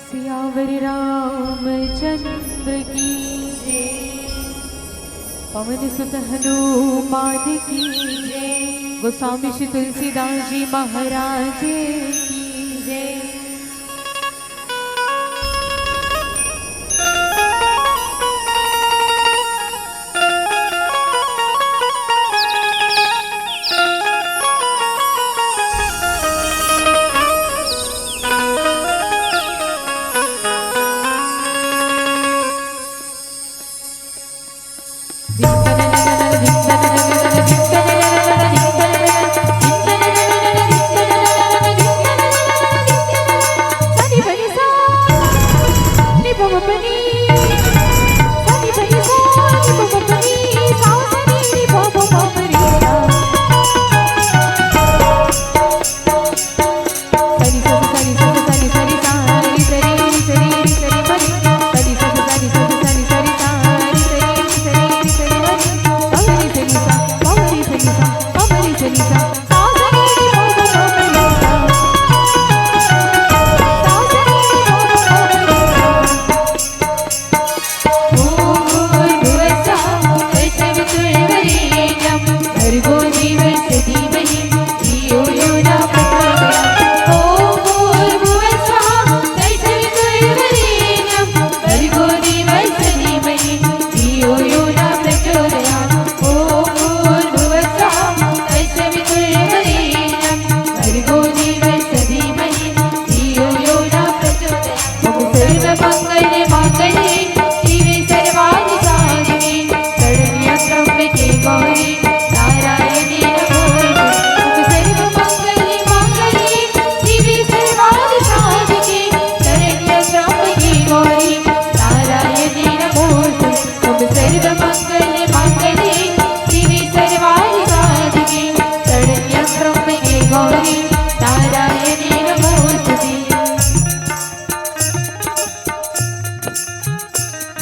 सियावर रामचंद्र की जय। पवन सुत हनुमान की जय। गोस्वामी श्री तुलसीदास जी महाराज की जय।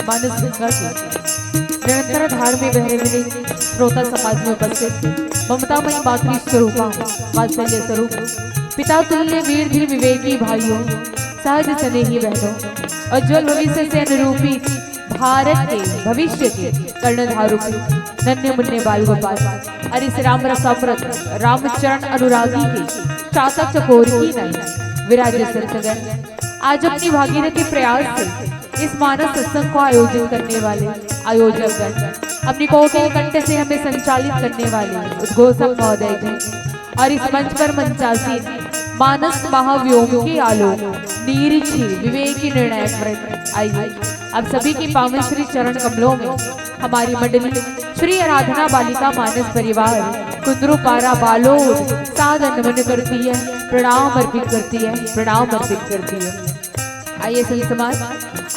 मानस गंगा की निरंतर धार में बह रहे श्रोता समाज में उपस्थित ममतामयी मातृ स्वरूपा वात्सल्य स्वरूप पिता तुल्य वीर धीर विवेकी भाइयों, सहज स्नेही बहनों, उज्जवल भविष्य से अनुरूपी भारत के भविष्य के कर्णधारूपी नन्हे मुन्ने बाल गोपाल अरिस राम रसामृत रामचरण अनुरागी के चातक चकोर की नहीं विराज संतगण आज अपनी भागीरथी प्रयास से इस मानस सत्संग को आयोजित करने वाले आयोजक गण, अपनी कोकिल कंठ से हमें संचालित करने वाले उद्घोषक महोदय जी और इस मंच पर मंचासीन मानस महाव्योम के आलोक निरीक्षी विवेकी निर्णायक वृंद, आइए अब सभी की पावन श्री चरण कमलों में हमारी मंडली श्री आराधना बालिका मानस परिवार कुंदरूपारा बालोद सादर नमन करती है, प्रणाम अर्पित करती है, प्रणाम अर्पित करती है। आइए सही समाज,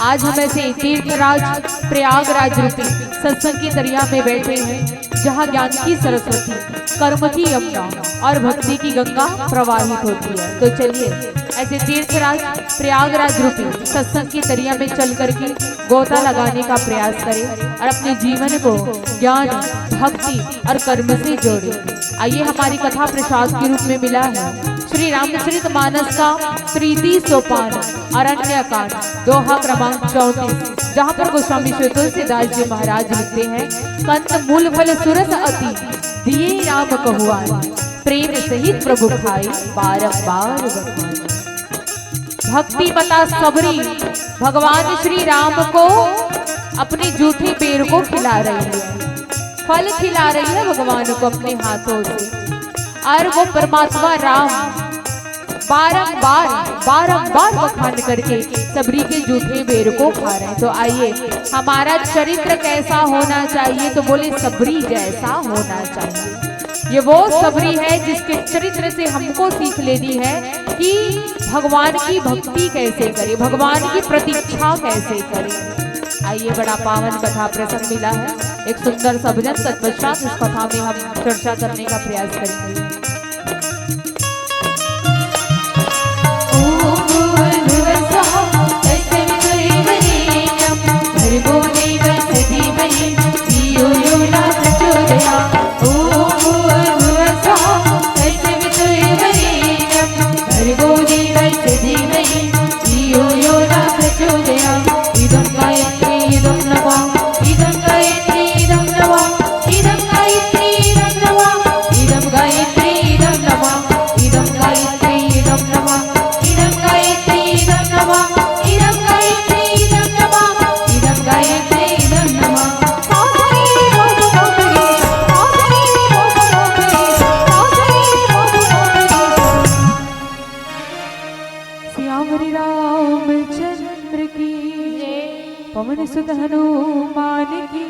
आज हम ऐसे तीर्थराज प्रयागराज रूपी सत्संग की दरिया में बैठे हैं जहाँ ज्ञान की सरस्वती, कर्म की यमुना और भक्ति की गंगा प्रवाहित होती है। तो चलिए ऐसे तीर्थराज प्रयागराज रूपी सत्संग की दरिया में चल करके गोता लगाने का प्रयास करें और अपने जीवन को ज्ञान, भक्ति और कर्म से जोड़े। आइए हमारी कथा प्रसाद के रूप में मिला है श्री रामचरित मानस का प्रीति सोपान अरण्य कांड दोहा क्रमांक 34, जहाँ पर गोस्वामी श्री तुलसीदास जी महाराज लिखते हैं, कंत मूल फल सुरस अति दिए राम कहुआन, प्रेम सहित प्रभु खाए बारंबार बखान। भक्ति पता सबरी भगवान श्री राम को अपने जूठे पेड़ को खिला रही है, फल खिला रही है भगवान को अपने हाथों से, और वो परमात्मा राम बारंबार बखान करके सबरी के जूठे बेर को खा रहे हैं। तो आइए हमारा चरित्र कैसा होना चाहिए, तो बोले सबरी जैसा होना चाहिए। ये वो सबरी है जिसके चरित्र से हमको सीख लेनी है कि भगवान की भक्ति कैसे करें, भगवान की प्रतीक्षा कैसे करें। आइए बड़ा पावन कथा प्रसंग मिला है, एक सुंदर सा भजन, तत्पश्चात इस कथा में हम चर्चा करने का प्रयास करेंगे। Hari Bo Devi Sai Devi Yo Yo Na प्रचोदया इदं गायत्री इदं नमः इदं गायत्री इदं नमः इदं गायत्री इदं नमः इदं गायत्री इदं नमः इदं गायत्री इदं नमः इदं गायत्री इदं नमः इदं गायत्री इदं नमः इदं गायत्री इदं नमः श्यामरी रामचंद्र की पवन सुत हनुमान की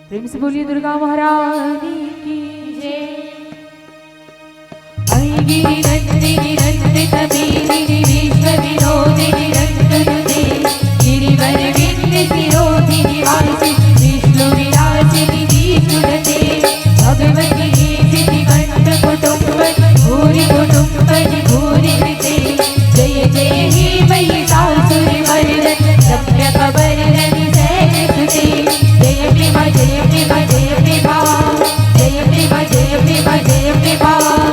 प्रेम से बोलिए दुर्गा महारानी की गिरि नंदिनी नंदित मेदिनी विश्व विनोदिनी नंदनुते गिरिवर विंध्य शिरोधिनी वासिनी विष्णु विलासिनी विष्णुते भगवती सिद्धि कंठ कुटुंबनि भूरि कुटुंबनि भूरि कृते जय जय हे महिषासुर मर्दनि रम्यकबरधनि सैलसुते जय प्रेमा जय प्रेमा जय प्रेमा जय प्रेमा जय प्रेमा जय प्रेमा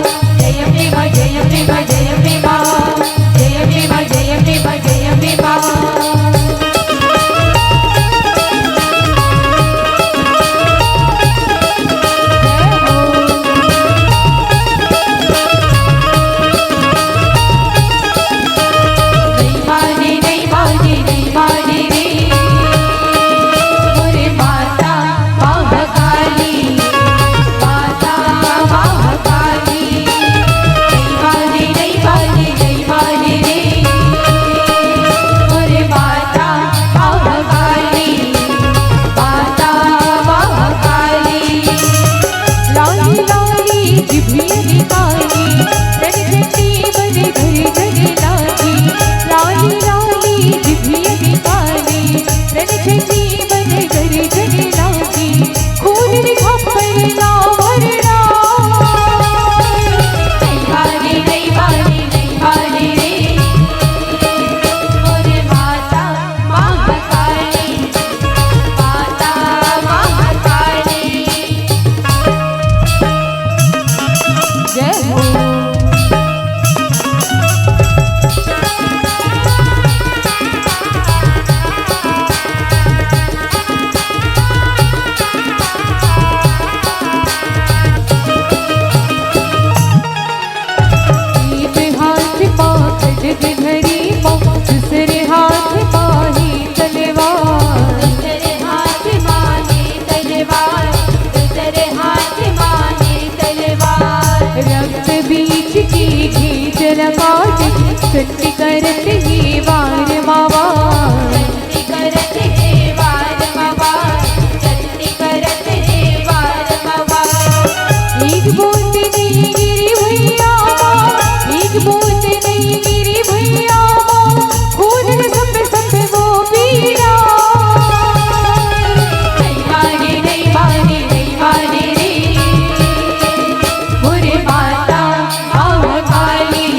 जय प्रेमा जय प्रेमा जय प्रेमा जय प्रेमा जय प्रेमा जय प्रेमा चंडी करत ही वार मावा चंडी करत हे वार मावा चंडी करत हे वार मावा एक बूंद नहीं गिरी भैया एक बूंद नहीं गिरी भैया खून में सब वो पीड़ा नहीं माने नहीं माने नहीं माने रे बुरे माता महाकाली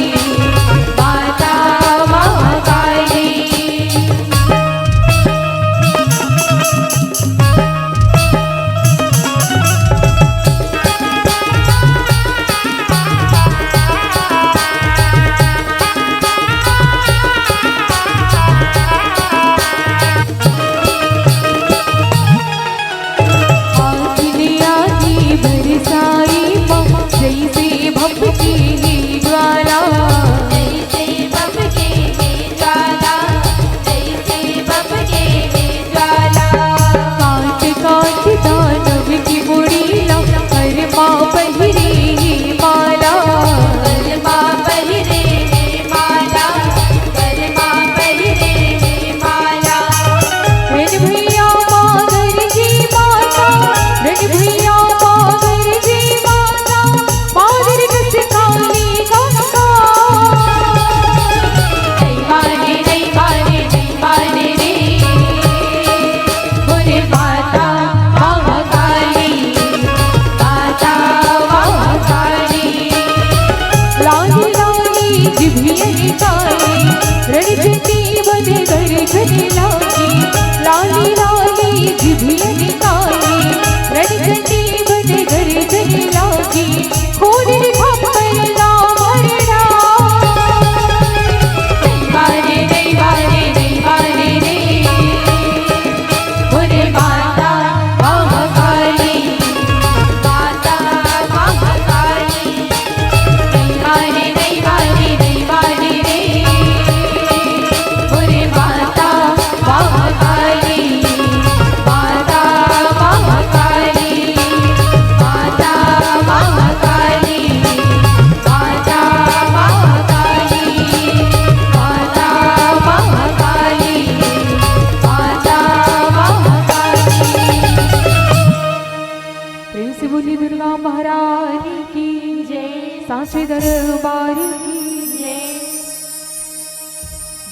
सांचे दरबार की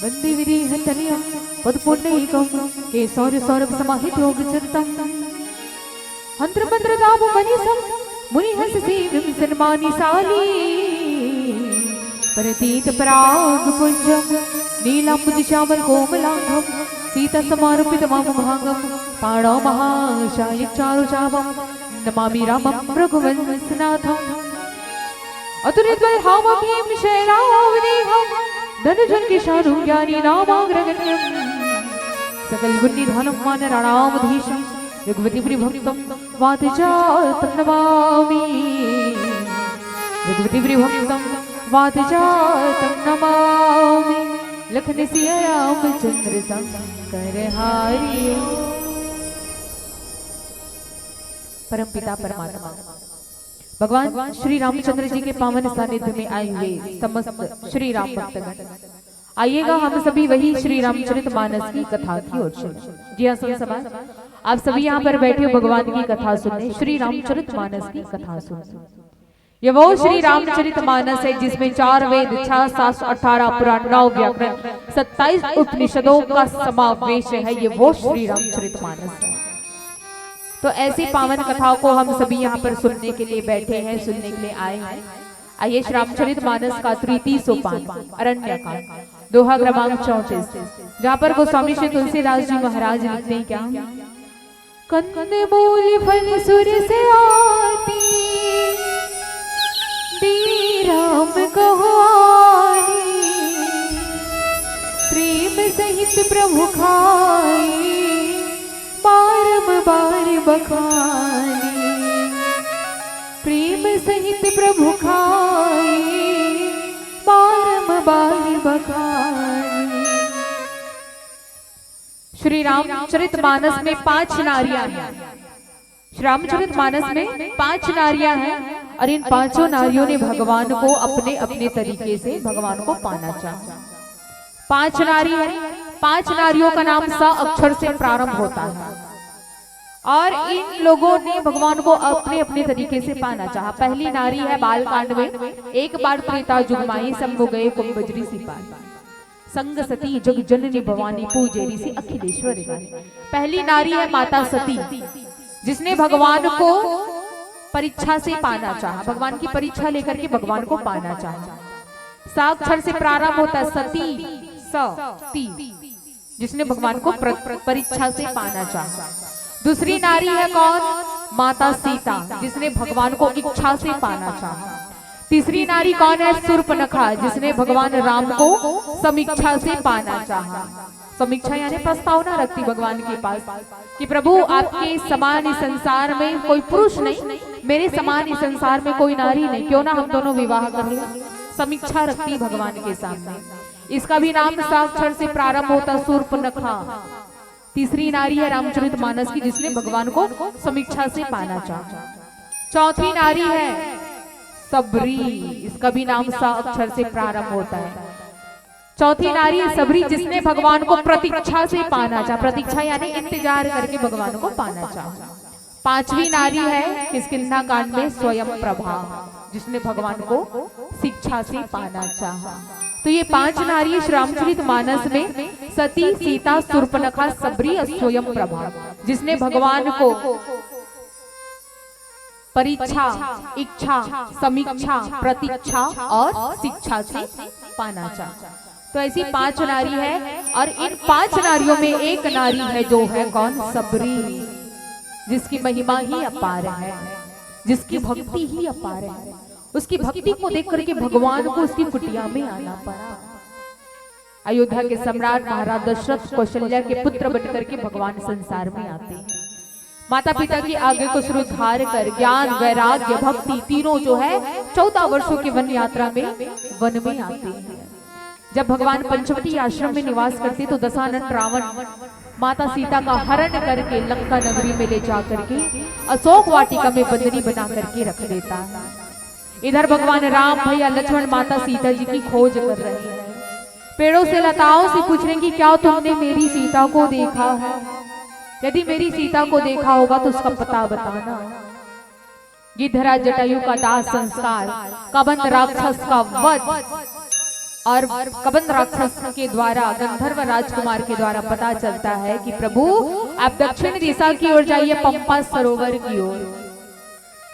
वंदे विधि हतनियम पद पुण्यकम केशौर्य सौरभ समाहित योग चरितम हंत्र मंत्र दाव मनीषम मुनि हंस सेवम सन्मानी साली प्रतीत पराग पुंजम नीलांबुज श्यामल कोमलांगम सीता समारोपित मम भागम पाणौ महाशालिक चारु चावम नमामि रामं रघुवंशनाथम अतुलित वैहावं भीम शैलावदेहं धनुजन किशानु ज्ञानी नामाग्रगण्यं सकल गुण निधानं वानराणामधीशं रघुपति प्रियभक्तं वातजातं नमामि रघुपति प्रियभक्तं वातजातं नमामि लखन सिया रामचंद्र शंकर हारियो। परमपिता परमात्मा भगवान श्री रामचंद्र जी के पावन सानिध्य में आए हुए समस्त श्री राम भक्तगण, आइएगा हम सभी वही श्री रामचरितमानस की कथा की ओर चलें। जी हाँ समाज, आप सभी यहाँ पर बैठे हो भगवान की कथा सुनने, श्री रामचरितमानस की कथा सुनने। ये वो श्री रामचरितमानस है जिसमें 4 वेद, 6 शास्त्र, 18 पुराण, 9 व्याकरण, 27 उपनिषदों का समावेश है। ये वो श्री रामचरितमानस है। तो ऐसी पावन कथाओं को हम सभी यहाँ पर सुनने के लिए बैठे हैं, सुनने के लिए आए हैं। आइए रामचरितमानस का तृतीय सोपान अरण्यकांड, दोहा क्रमांक 34, जहाँ पर गोस्वामी श्री तुलसीदास जी महाराज लिखते हैं क्या, कंद मूल फल सुर से आती दी राम कहो आनी, प्रेम सहित प्रभु खाई बार बखानी, प्रेम सहित प्रभु खाई बार बखानी। श्री रामचरितमानस में 5 नारियां हैं। श्री रामचरितमानस में 5 नारियां हैं और इन 5 नारियों ने भगवान को अपने अपने तरीके से भगवान को पाना चाहा। 5 नारी है, 5 नारियों का नाम स अक्षर से प्रारंभ होता है और इन लोगों ने भगवान को अपने अपने तरीके से पाना चाहा। पहली नारी है बालकांड में, एक बार त्रेता जुगमाई शंभु गए कुंभजरी सिपाही, संग सती जग जननी भवानी पूजेरी सी अखिलेश्वरी। पहली नारी है माता सती, जिसने भगवान को परीक्षा से पाना चाहा, भगवान की परीक्षा लेकर के भगवान को पाना चाहा। साक्षर से प्रारंभ होता है सती ती, जिसने भगवान को परीक्षा से पाना चाहा। दूसरी नारी है कौन, माता सीता, जिसने भगवान को इच्छा से पाना चाहा। तीसरी नारी कौन है, शूर्पणखा, जिसने भगवान राम को समीक्षा से पाना चाहा। समीक्षा यानी प्रस्तावना रखती भगवान के पास कि प्रभु आपके समान इस संसार में कोई पुरुष नहीं, मेरे समान इस संसार में कोई नारी नहीं, क्यों ना हम दोनों विवाह कर लें। समीक्षा रखती भगवान के सामने। इसका भी नाम साक्षर से प्रारंभ होता शूर्पणखा। तीसरी नारी है रामचरितमानस की, जिसने भगवान को समीक्षा से पाना चाहा। चौथी नारी है सबरी, इसका भी नाम सा अक्षर से प्रारंभ होता है। चौथी नारी है सबरी, जिसने भगवान को प्रतीक्षा से पाना चाहा। प्रतीक्षा यानी इंतजार करके भगवान को पाना चाहा। 5वीं नारी है किष्किंधा कांड में स्वयं प्रभा, जिसने भगवान को शिक्षा से पाना चाहा। तो ये 5 नारी श्री रामचरितमानस में सती, सीता, शूर्पणखा, सबरी और स्वयं प्रभा, जिसने भगवान को परीक्षा, इच्छा, समीक्षा, प्रतीक्षा और शिक्षा से पाना चाहा। तो ऐसी 5 नारी है और इन 5 नारियों में एक नारी है जो है कौन, सबरी, जिसकी महिमा ही अपार है, जिसकी भक्ति ही अपार है। उसकी भक्ति को देख करके भगवान को उसकी कुटिया में आना पड़ा। अयोध्या के सम्राट महाराज दशरथ कौशल्या के पुत्र बनकर के भगवान संसार में आते हैं। माता पिता की आज्ञा को श्रद्धार कर ज्ञान, वैराग्य, भक्ति तीनों जो है 14 वर्षों की वन यात्रा में वन में आते हैं। जब भगवान पंचवटी आश्रम में निवास करते तो दशानन रावण माता सीता का हरण करके लंका नगरी में ले जा करके अशोक वाटिका में बंदनी बना करके रख देता है। इधर भगवान राम, भैया लक्ष्मण, माता सीता जी की खोज कर रहे हैं। पेड़ों से, लताओं से पूछ रहे कि क्या तुमने मेरी सीता को देखा है? यदि मेरी सीता को देखा होगा तो उसका पता बताना। गिद्धरा जटायु का दाह संस्कार, कबंध राक्षस का वध और कबंध राक्षस के द्वारा गंधर्व राजकुमार के द्वारा पता चलता है कि प्रभु आप दक्षिण दिशा की ओर जाइए, पंपा सरोवर की ओर।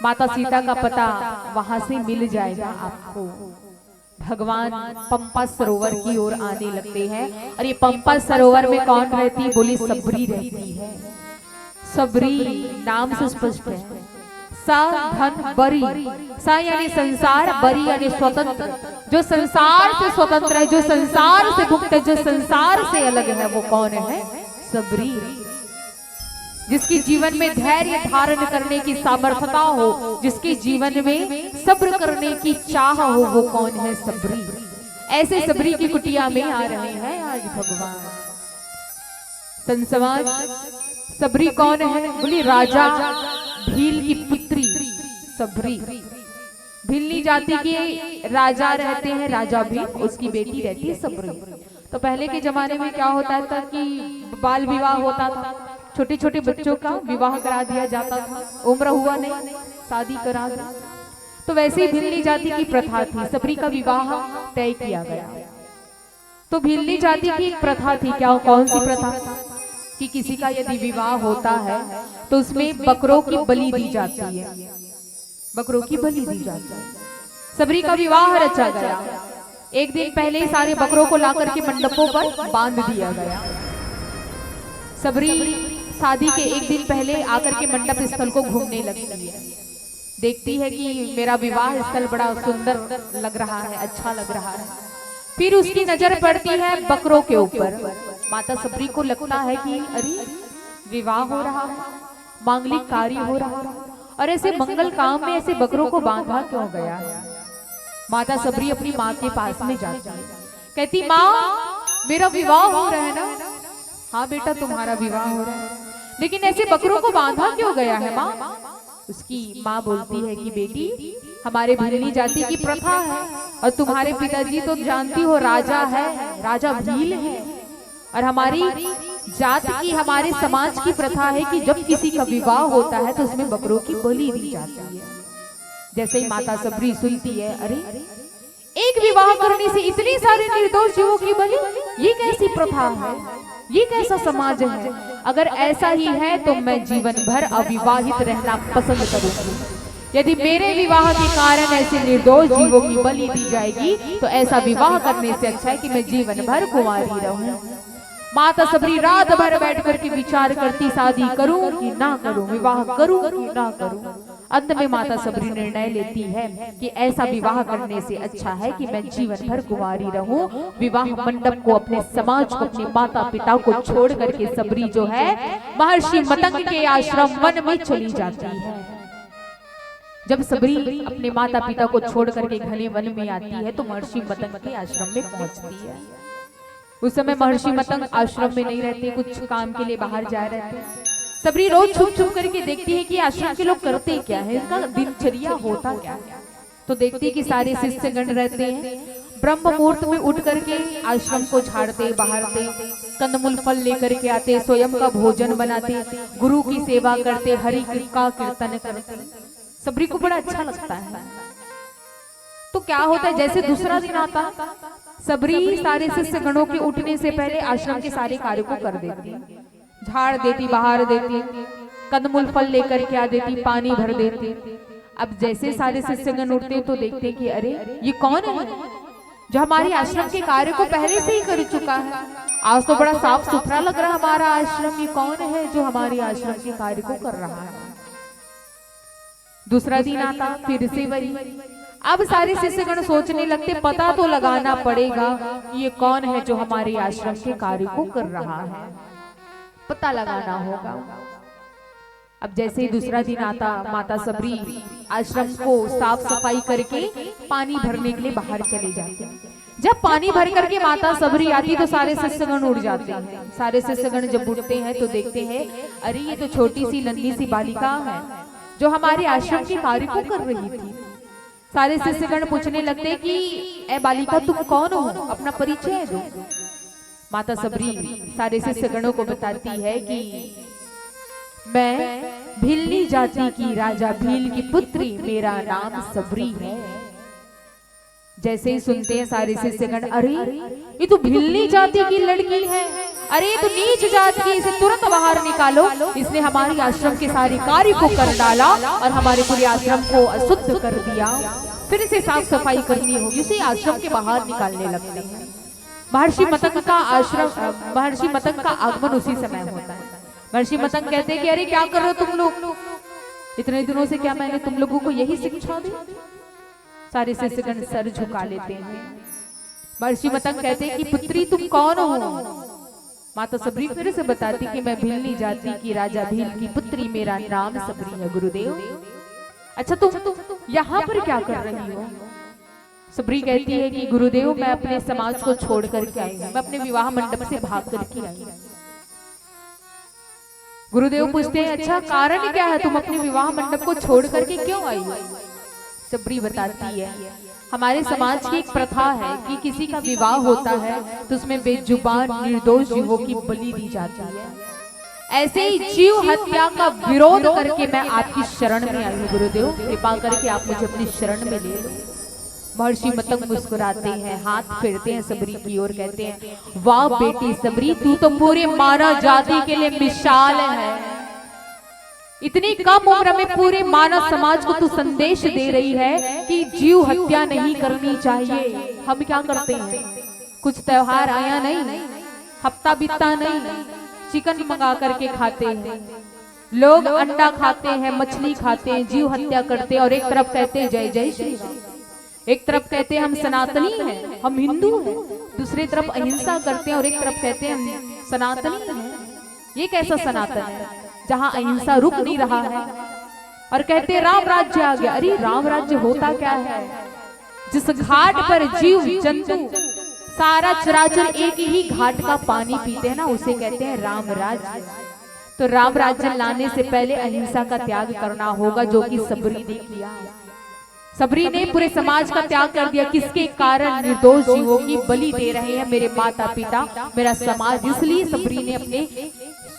माता सीता का पता वहां से मिल जाएगा आपको। भगवान पंपा सरोवर की ओर आने लगते हैं और ये पंपा सरोवर में कौन रहती है? बोली सबरी रहती है। सबरी नाम से स्पष्ट है। सा धन बरी, सा यानी संसार, बरी यानी स्वतंत्र। जो संसार से स्वतंत्र है, जो संसार से मुक्त है, जो संसार से अलग है, वो कौन है? सबरी। जिसकी जीवन में धैर्य धारण करने की सामर्थ्यता हो, जिसके जीवन में सब्र करने की चाह हो, वो कौन है? सबरी। ऐसे सबरी की कुटिया में आ रहे हैं आज भगवान। संसमाज सबरी कौन है? बोली राजा भील की पुत्री सबरी। भीलनी जाति के राजा रहते हैं, राजा भील, उसकी बेटी रहती है सबरी। तो पहले के जमाने में क्या होता था कि बाल विवाह होता था, छोटे छोटे बच्चों का विवाह करा दिया जाता था, उम्र हुआ नहीं, शादी करा दी। तो वैसे ही भीलनी जाति की प्रथा थी, सबरी का विवाह तय किया गया। तो भीलनी जाति की एक प्रथा थी, क्या कौन सी प्रथा? कि किसी का यदि विवाह होता है तो उसमें बकरों की बलि दी जाती है, बकरों की बलि दी जाती है। सबरी का विवाह रचा गया, एक दिन पहले सारे बकरों को लाकर के मंडपों पर बांध दिया गया। सबरी शादी के एक दिन पहले आकर के मंडप स्थल को घूमने लगती है, देखती है कि मेरा विवाह स्थल बड़ा सुंदर लग रहा है, अच्छा लग रहा है। फिर उसकी नजर पड़ती है बकरों के ऊपर। माता सबरी को लगता है कि अरे विवाह हो रहा है, मांगलिक कार्य हो रहा है, और ऐसे मंगल काम में ऐसे बकरों को बांधा क्यों गया है? माता सबरी अपनी माँ के पास में जाती है, कहती माँ मेरा विवाह हो रहा है ना? हाँ बेटा तुम्हारा विवाह हो रहा है, लेकिन ऐसे बकरों को बांधा क्यों गया है माँ? उसकी माँ बोलती है कि बेटी हमारे भीलनी जाति की प्रथा है, और तुम्हारे पिताजी तो जानती हो राजा है, राजा भील है, और हमारी जात की, हमारे समाज की प्रथा है कि जब किसी का विवाह होता है तो उसमें बकरों की बलि दी जाती है। जैसे ही माता सबरी सुनती है, अरे एक विवाह करने से इतने सारे निर्दोष जीवों की बलि, ये कैसी प्रथा है, ये कैसा समाज है? अगर ऐसा ही है तो मैं जीवन भर अविवाहित रहना पसंद करूंगी। यदि मेरे विवाह के कारण ऐसे निर्दोष जीवों की बलि दी जाएगी तो ऐसा विवाह करने से अच्छा है कि मैं जीवन भर कुंवारी रहूं। माता सबरी रात भर बैठ करके विचार करती, शादी करूं कि ना करूं, विवाह करूं कि ना करूं। अंत में माता सबरी निर्णय लेती है कि ऐसा विवाह करने से अच्छा है कि मैं जीवन भर कुंवारी रहूं। विवाह मंडप को, अपने समाज को, अपने माता पिता को छोड़ करके सबरी जो है महर्षि मतंग के आश्रम वन में चली जाती है। जब सबरी अपने माता पिता को छोड़ करके घने वन में आती है तो महर्षि मतंग के आश्रम में पहुंचती है। उस समय महर्षि मतंग आश्रम में नहीं रहते, कुछ काम के लिए बाहर जा रहे थे। सबरी रोज छुप छुप करके देखती है कि आश्रम के लोग करते क्या है, इनका दिनचर्या होता क्या है। तो देखती है कि सारे शिष्यगण रहते हैं, ब्रह्म मुहूर्त में उठ करके आश्रम को झाड़ते, बहारते, कंदमूल फल लेकर के आते, स्वयं का भोजन बनाते, गुरु की सेवा करते, हरि का कीर्तन करते। सबरी को बड़ा अच्छा लगता है। तो क्या होता है, जैसे दूसरा दिन आता, सबरी सारे शिष्यगणों के उठने से पहले आश्रम के सारे कार्य को कर देती, झाड़ देती, बहार देती, कंदमूल फल लेकर के आ देती, पानी भर देती। अब जैसे सारे शिष्यगण उठते तो देखते कि अरे ये कौन है जो हमारे आश्रम के कार्य को पहले से ही कर चुका है। आज तो बड़ा साफ सुथरा लग रहा हमारा आश्रम, ये कौन है जो हमारे आश्रम के कार्य को कर रहा है। दूसरा दिन आता, फिर से वही। अब सारे शिष्यगण सोचने लगते, पता तो लगाना पड़ेगा ये कौन है जो हमारे आश्रम के कार्य को कर रहा है, पता लगाना होगा। अब जैसे ही दूसरा दिन आता, माता सबरी आश्रम को साफ सफाई करके पानी भरने के लिए बाहर चले जाते हैं। जब पानी भर करके माता सबरी आती तो सारे शिष्यगण उड़ जाते हैं। सारे शिष्यगण जब उठते हैं तो देखते हैं अरे ये तो छोटी सी नन्ही सी बालिका है जो हमारे आश्रम के कार्य को कर रही थी। सारे शिष्यगण पूछने लगते कि ए बालिका तुम कौन हो, अपना परिचय दो। माता सबरी सारे शिष्यगणों को बताती है कि मैं भिल्ली जाति की राजा भील की पुत्री, मेरा नाम सबरी है। जैसे ही सुनते हैं सारे शिष्यगण, अरे ये तो भिल्ली जाति की लड़की है, अरे तो नीच जात की, इसे तुरंत बाहर निकालो, इसने हमारी आश्रम के सारे कार्य को कर डाला और हमारे पूरे आश्रम को अशुद्ध कर दिया, फिर इसे साफ सफाई करनी होगी। उसे आश्रम के बाहर निकालने लगते हैं। महर्षि मतंग का आगमन उसी समय होता है। महर्षि मतंग कहते हैं कि अरे क्या कर रहे हो तुम लोग, इतने दिनों से क्या मैंने तुम लोगों को यही शिक्षा दी? सारे शिष्यगण सर झुका लेते हैं। महर्षि मतंग कहते हैं कि पुत्री तुम कौन हो? माता सबरी फिर से बताती कि मैं भिल्ली जाति की राजा भील की पुत्री, मेरा नाम सबरी है गुरुदेव। अच्छा तुम यहाँ पर क्या कर रही हो? सबरी कहती है कि गुरुदेव मैं अपने समाज को छोड़ करके आई हूँ, मैं अपने विवाह मंडप से भाग करके आई हूँ। गुरुदेव पूछते हैं अच्छा कारण क्या है, तुम अपने विवाह मंडप को छोड़ करके क्यों आई हो? सबरी बताती है हमारे समाज की एक प्रथा है कि किसी का विवाह होता है तो उसमें बेजुबान निर्दोष जीवों की बलि दी जाती है। ऐसे ही जीव हत्या का विरोध करके मैं आपकी शरण में आई हूँ गुरुदेव, कृपा करके आप मुझे अपनी शरण में ले लो। महर्षि मतंग मुस्कुराते हैं, हाथ फेरते हैं सबरी की ओर, कहते हैं वाह बेटी सबरी, तू तो पूरे मानव जाति के लिए मिसाल है। इतनी कम उम्र में पूरे मानव समाज को तू संदेश दे रही है कि जीव हत्या नहीं करनी चाहिए। हम क्या करते हैं, कुछ त्योहार आया नहीं, हफ्ता बीतता नहीं, चिकन मंगा करके खाते हैं, लोग अंडा खाते हैं, मछली खाते हैं, जीव हत्या करते हैं और एक तरफ कहते हैं जय जय श्री राम, एक तरफ कहते हैं हम सनातनी हैं, हम हिंदू हैं, दूसरी तरफ अहिंसा करते हैं और एक तरफ कहते हैं हम सनातनी हैं। ये कैसा सनातन है जहां अहिंसा रुक नहीं रहा है? और कहते हैं राम राज्य आ गया। अरे राम राज्य होता क्या है? जिस घाट पर जीव जंतु सारा चराचर एक ही घाट का पानी पीते हैं ना, उसे कहते हैं राम राज्य। तो राम राज्य लाने से पहले अहिंसा का त्याग करना होगा, जो कि सबरी ने किया। सबरी ने पूरे समाज का त्याग कर दिया। किसके कारण? निर्दोष जीवों की बलि दे रहे हैं मेरे माता पिता, मेरा समाज। इसलिए सबरी ने अपने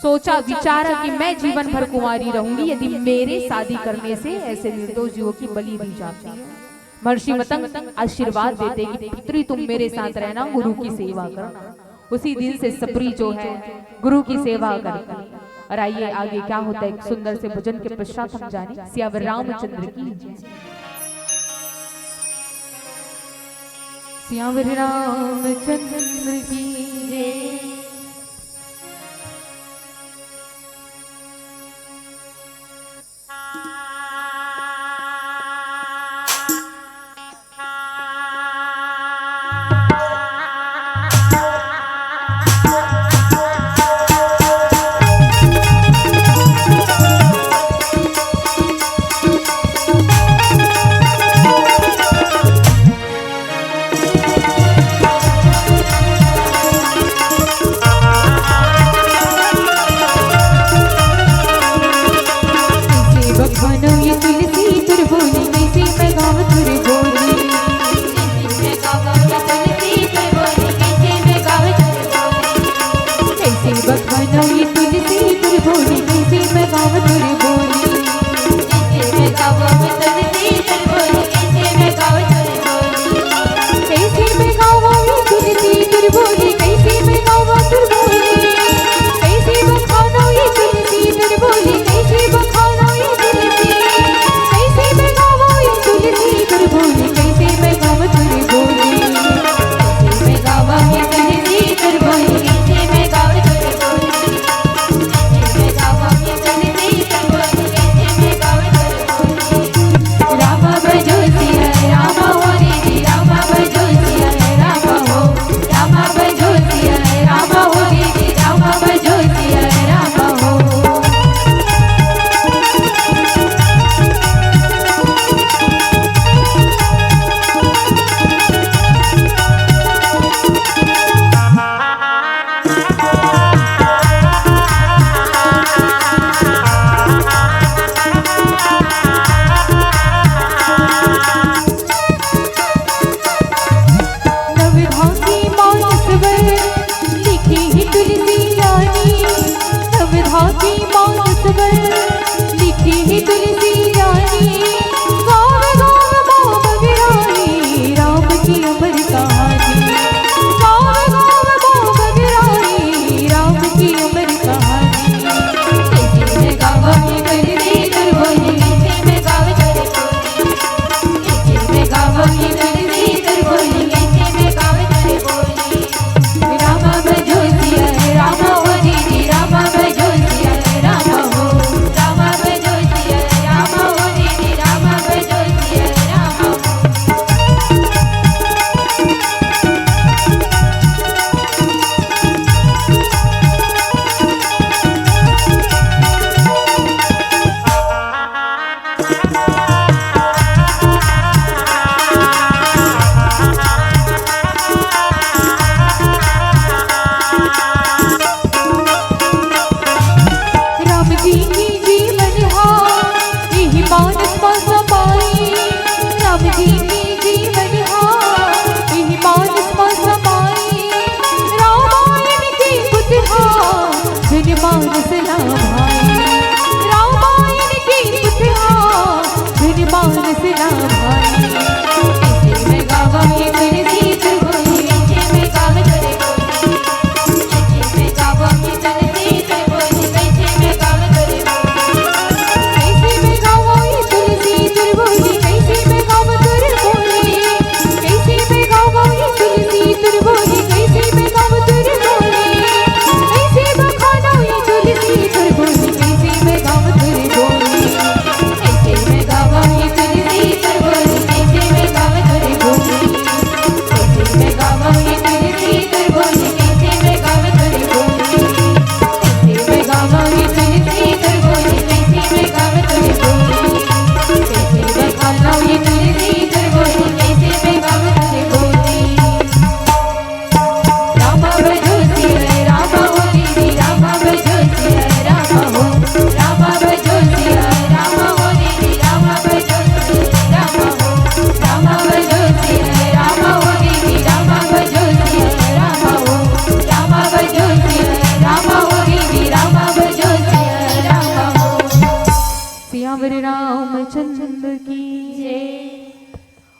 सोचा विचारा कि मैं जीवन भर कुंवारी रहूंगी यदि मेरे शादी करने से ऐसे निर्दोष जीवों की बलि दी जाती है। महर्षि मतंग आशीर्वाद देते कि पुत्री तुम मेरे साथ रहना, गुरु की सेवा करना। उसी दिन से सबरी जो है गुरु की सेवा करती। और आइए आगे क्या होता है, एक सुंदर से भजन के पश्चात हम जाने। सियावर रामचंद्र की, सियावर रामचंद्र की जय।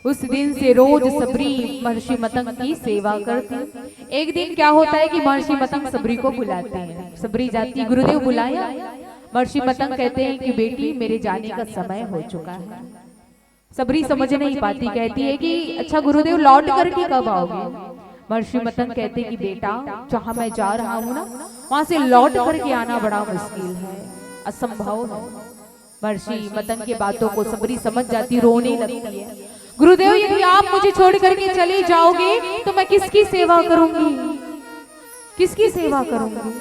उस दिन से रोज सबरी महर्षि मतंग की सेवा करती। एक दिन क्या होता है कि महर्षि मतंग सबरी को बुलाते हैं। सबरी जाती, गुरुदेव बुलाया। महर्षि मतंग कहते हैं कि बेटी मेरे जाने का समय हो चुका है। सबरी समझ नहीं पाती, कहती है कि अच्छा गुरुदेव लौट करके कब आओगे? महर्षि मतंग कहते हैं कि बेटा जहां मैं जा रहा हूं ना वहां से लौट करके आना बड़ा मुश्किल है, असंभव है। महर्षि मतंग की बातों को सबरी समझ जाती, रोने लगती है। गुरुदेव यदि आप मुझे छोड़ करके चले जाओगे तो मैं किसकी सेवा करूंगी, किसकी सेवा करूंगी?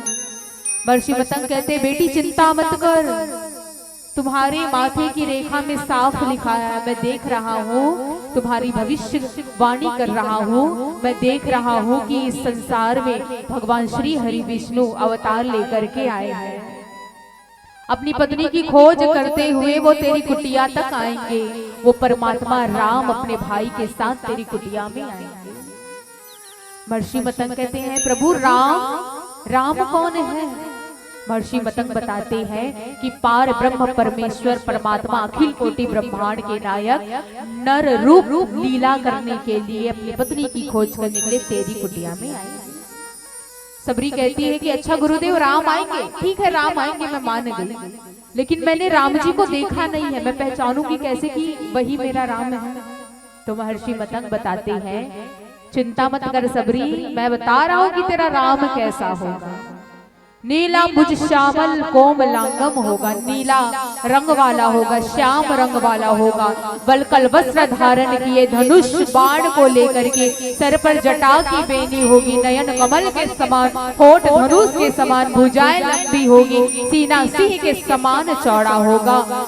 महर्षि मतंग कहते बेटी चिंता मत कर, तुम्हारे माथे की रेखा में साफ लिखा है, मैं देख रहा हूँ तुम्हारी भविष्य वाणी कर रहा हूँ। मैं देख रहा हूँ कि इस संसार में भगवान श्री हरि विष्णु अवतार लेकर के आए हैं। अपनी पत्नी की खोज करते हुए वो तेरी कुटिया तक आएंगे। वो परमात्मा राम अपने भाई के साथ तेरी कुटिया में आएंगे। महर्षि मतंग कहते हैं प्रभु राम कौन है? महर्षि मतंग बताते हैं कि पार ब्रह्म परमेश्वर परमात्मा अखिल कोटि ब्रह्मांड के नायक नर रूप लीला करने के लिए अपनी पत्नी की खोज करने के लिए तेरी कुटिया में आए। सबरी कहती है कि अच्छा गुरुदेव राम आएंगे, ठीक है राम आएंगे, मैं मान गई, लेकिन मैंने राम जी को देखा नहीं है, मैं पहचानूंगी कैसे कि वही मेरा राम है? तो महर्षि मतंग बताते हैं चिंता मत कर सबरी, मैं बता रहा हूं कि तेरा राम कैसा होगा। नीला मुझ श्यामल कोमलांगम होगा, नीला रंग वाला होगा, श्याम रंग वाला होगा, वलकल वस्त्र धारण किए धनुष बाण को लेकर के, सर पर जटा की बेनी होगी, नयन कमल के समान, होठ धनुष के समान, भुजाएं लंबी होगी, सीना सिंह के समान चौड़ा होगा,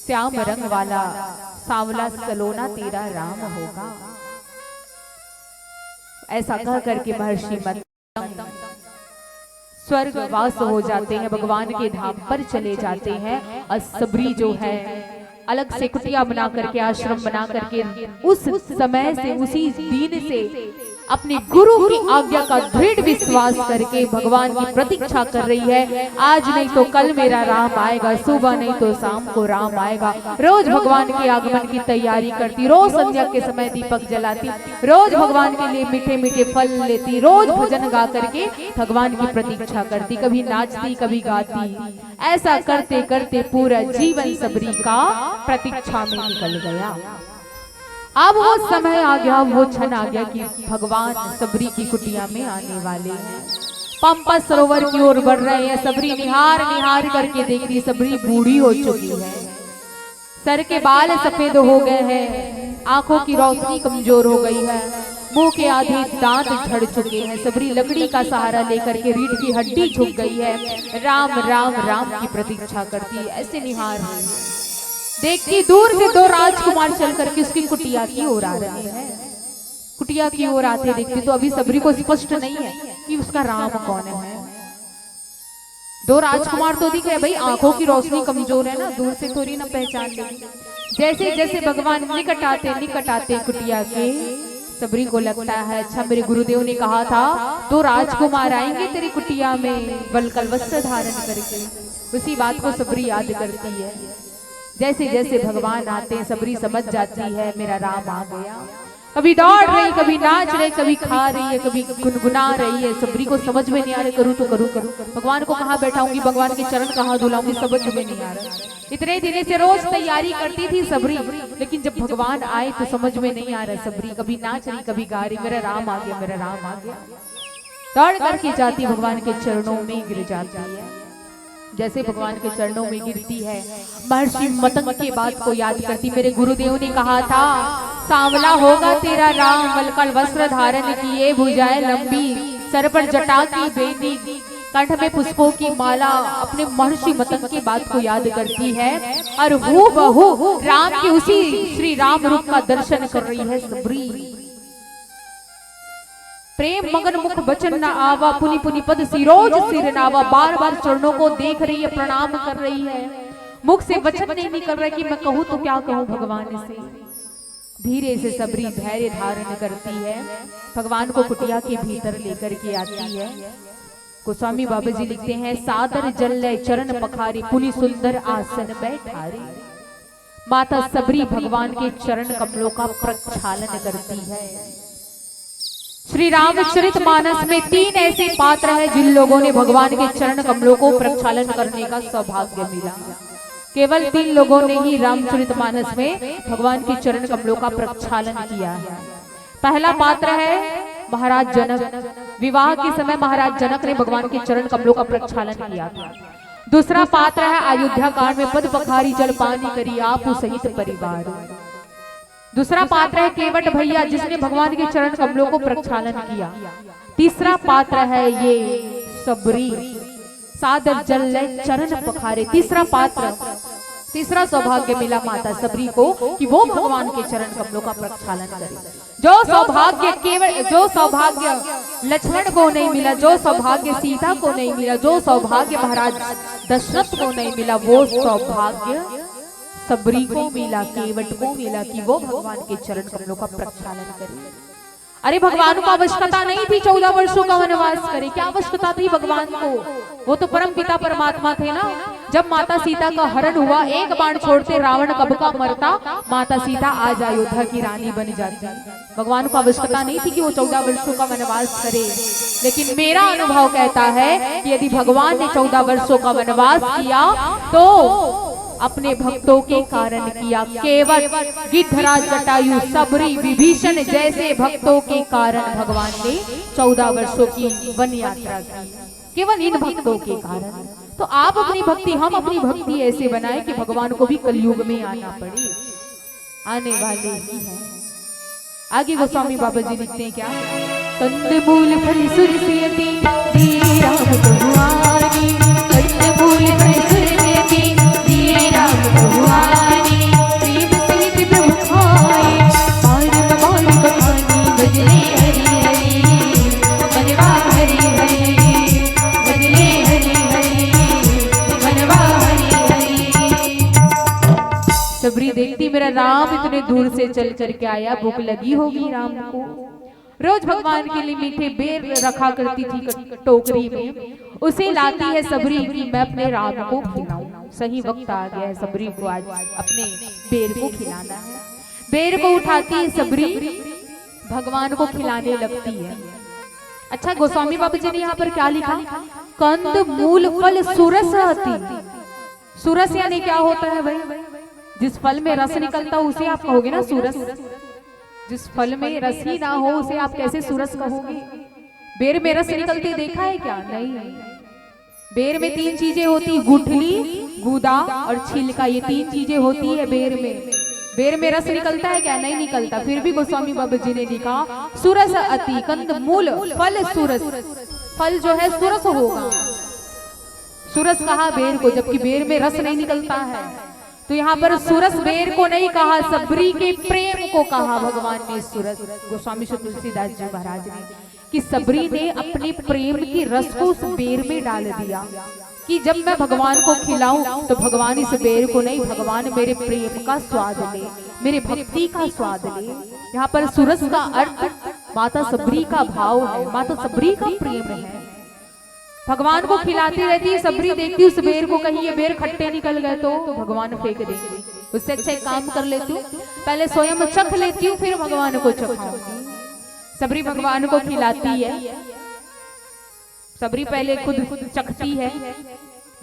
श्याम रंग वाला सांवला सलोना तेरा राम होगा। ऐसा कह करके महर्षि मतंग स्वर्गवास हो जाते हैं, भगवान के धाम पर चले जाते हैं। और सबरी जो है अलग से कुटिया बना करके, आश्रम बना करके उस समय से, उसी दिन से अपने गुरु की आज्ञा का दृढ़ विश्वास करके भगवान की प्रतीक्षा कर रही है। आज नहीं तो कल मेरा राम आएगा, सुबह नहीं तो शाम को राम आएगा। रोज भगवान के आगमन की तैयारी करती, रोज संध्या के समय दीपक जलाती, रोज भगवान के लिए मीठे मीठे फल लेती, रोज भजन गा करके भगवान की प्रतीक्षा करती, कभी नाचती कभी गाती। ऐसा करते करते पूरा जीवन सबरी का प्रतीक्षा में निकल गया। अब वो समय आ गया, वो क्षण आ गया कि भगवान सबरी की कुटिया में आने वाले हैं। पंपा सरोवर की ओर बढ़ रहे हैं। सबरी निहार निहार करके देखती, सबरी बूढ़ी हो चुकी है, सर के बाल सफेद हो गए हैं, आंखों की रोशनी कमजोर हो गई है, मुंह के आधे दांत झड़ चुके हैं। सबरी लकड़ी का सहारा लेकर के रीढ़ की हड्डी झुक गई है, राम राम राम की प्रतीक्षा करती है। ऐसे निहार रही है, देखती दूर से दो राजकुमार चल करके उसकी कुटिया की ओर आ रहे हैं। कुटिया की ओर आते देखती तो अभी सबरी को स्पष्ट नहीं है कि उसका राम कौन है। दो राजकुमार तो दिख रहे, भाई आंखों की रोशनी कमजोर है ना, दूर से थोड़ी ना पहचान लेगी। जैसे जैसे भगवान निकट आते कुटिया के, सबरी को लगता है अच्छा मेरे गुरुदेव ने कहा था दो राजकुमार आएंगे तेरी कुटिया में वलकल वस्त्र धारण करके। उसी बात को सबरी याद करती है। जैसे जैसे भगवान आते हैं सबरी समझ जाती है मेरा राम आ गया। कभी दौड़ रही, कभी नाच रही, कभी खा रही है, कभी गुनगुना रही है। सबरी को समझ में नहीं आ रहा करूँ तो करूँ भगवान को कहाँ बैठाऊंगी, भगवान के चरण कहाँ धुलाऊंगी, समझ में नहीं आ रहा। इतने दिन से रोज तैयारी करती थी सबरी, लेकिन जब भगवान आए तो समझ में नहीं आ रहा। सबरी कभी नाच रही, कभी गा रही, मेरा राम आ गया, मेरा राम आ गया। दौड़ करके जाती, भगवान के चरणों में गिर जाती है। जैसे भगवान के चरणों में गिरती है, महर्षि मतंग के बात को याद करती, मेरे गुरुदेव ने कहा था सांवला होगा तेरा राम, वलकल वस्त्र धारण किए, भुजाएं लंबी, सर पर जटा की बेनी, कंठ में पुष्पों की माला। अपने महर्षि मतंग की बात को याद करती है और हूबहू राम के उसी श्री राम रूप का दर्शन कर रही है सबरी। प्रेम मगन मुख बचन न आवा, पुनि पुनि पद सिरोज सिर नावा। बार बार चरणों को देख रही है, प्रणाम कर रही है, मुख से वचन नहीं निकल रहा कि मैं कहूँ तो क्या कहूँ भगवान से। धीरे से सबरी धैर्य धारण करती है, भगवान को कुटिया के भीतर लेकर के आती है। गोस्वामी बाबा जी लिखते हैं सादर जल चरण पखारी, पुनि सुंदर आसन बैठारी। माता सबरी भगवान के चरण कमलों का प्रक्षालन करती है। श्री रामचरितमानस में 3 ऐसे पात्र हैं जिन लोगों ने भगवान के चरण कमलों को प्रक्षालन करने का सौभाग्य मिला। केवल 3 लोगों ने ही रामचरितमानस में भगवान के चरण कमलों का प्रक्षालन किया है। पहला पात्र है महाराज जनक। विवाह के समय महाराज जनक ने भगवान के चरण कमलों का प्रक्षालन किया था। दूसरा पात्र है अयोध्या कांड में पद पखारी जल पानी करी आप सहित परिवार। दूसरा पात्र है केवट भैया जिसने भगवान के चरण कमलों को प्रक्षालन किया। तीसरा पात्र है ये सबरी सादर जल ले चरण पखारे। तीसरा सौभाग्य मिला माता सबरी को कि वो भगवान के चरण कमलों का प्रक्षालन करे। जो सौभाग्य लक्ष्मण को नहीं मिला, जो सौभाग्य सीता को नहीं मिला, जो सौभाग्य महाराज दशरथ को नहीं मिला, वो सौभाग्य सबरी को मिला, केवट को मिला कि वो भगवान के चरण कमलों का प्रक्षालन करे। अरे भगवान को आवश्यकता नहीं थी 14 वर्षों का वनवास करे। क्या आवश्यकता थी भगवान को? वो तो परम पिता परमात्मा थे ना। जब माता सीता का हरण हुआ, एक बाण छोड़ते रावण कब का मरता, माता सीता आज अयोध्या की रानी बन जाती। भगवान को आवश्यकता नहीं थी कि वो 14 वर्षों का वनवास करे। लेकिन मेरा अनुभव कहता है कि यदि भगवान ने 14 वर्षों का वनवास किया तो अपने भक्तों के कारण किया। केवल गिद्धराज जटायु सबरी विभीषण जैसे भक्तों के कारण भगवान ने 14 वर्षों की वन यात्रा की, केवल इन भक्तों के कारण। तो आप अपनी भक्ति, हम अपनी भक्ति ऐसे बनाए कि भगवान को भी कलयुग में आना पड़े, आने वाले ही हैं। आगे गोस्वामी बाबा जी लिखते हैं क्या, कंदमूल फल सुरसेती दिए राम भगवानी, कंदमूल फल सुरसेती दिए राम भगवानी, प्रेम सहित प्रभु खाए पार बवाल बखानी, भजले हरि हरि मनवा हरि हरि, भजले हरि हरि मनवा हरि हरि। सबरी देखती मेरा राम इतने दूर से चल करके आया, भूख लगी होगी राम को। रोज भगवान के लिए मीठे बेर रखा करती थी टोकरी में, उसे लाती है सबरी कि मैं अपने राम को खिलाऊं। सही वक्त आ गया है सबरी को आज अपने बेर को खिलाना है। बेर को उठाती है सबरी, भगवान को खिलाने लगती है। अच्छा, गोस्वामी बाबा जी ने यहाँ पर क्या लिखा, कंद मूल फल सुरस आती। सुरस यानी क्या होता है भाई? जिस फल में रस निकलता उसे आप कहोगे ना सुरस। जिस फल में रस ही ना हो उसे आप कैसे सुरस कहोगे? बेर में रस निकलते देखा है क्या? नहीं। बेर में 3 चीजें होती, गुठली, गूदा और छिलका। ये 3 चीजें होती है बेर में। बेर में रस निकलता है क्या? नहीं निकलता। फिर भी गोस्वामी बाबा जी ने लिखा सुरस अति कंद मूल फल सुरस। फल जो है सुरस होगा। सुरस कहा बेर को, जबकि बेर में रस नहीं निकलता है। तो यहाँ पर सुरस बेर को नहीं कहा, सबरी के प्रेम को कहा भगवान ने सुरस। गोस्वामी श्री तुलसीदास जी महाराज ने कि सबरी ने अपने प्रेम की रस को उस बेर में डाल दिया कि जब मैं भगवान को खिलाऊं तो भगवान इस बेर को नहीं, भगवान मेरे प्रेम का स्वाद ले, मेरे भक्ति का स्वाद ले। यहाँ पर सुरस का अर्थ माता सबरी का भाव है, माता सबरी का प्रेम है। भगवान को खिलाती रहती है सबरी, देखती उस बेर को, कहीं ये बेर खट्टे निकल गए तो भगवान फेंक देंगे। उससे अच्छा एक काम कर लेती हूँ, पहले स्वयं चख लेती हूँ फिर भगवान को चखाऊंगी। सबरी भगवान को खिलाती है। सबरी पहले खुद चखती है,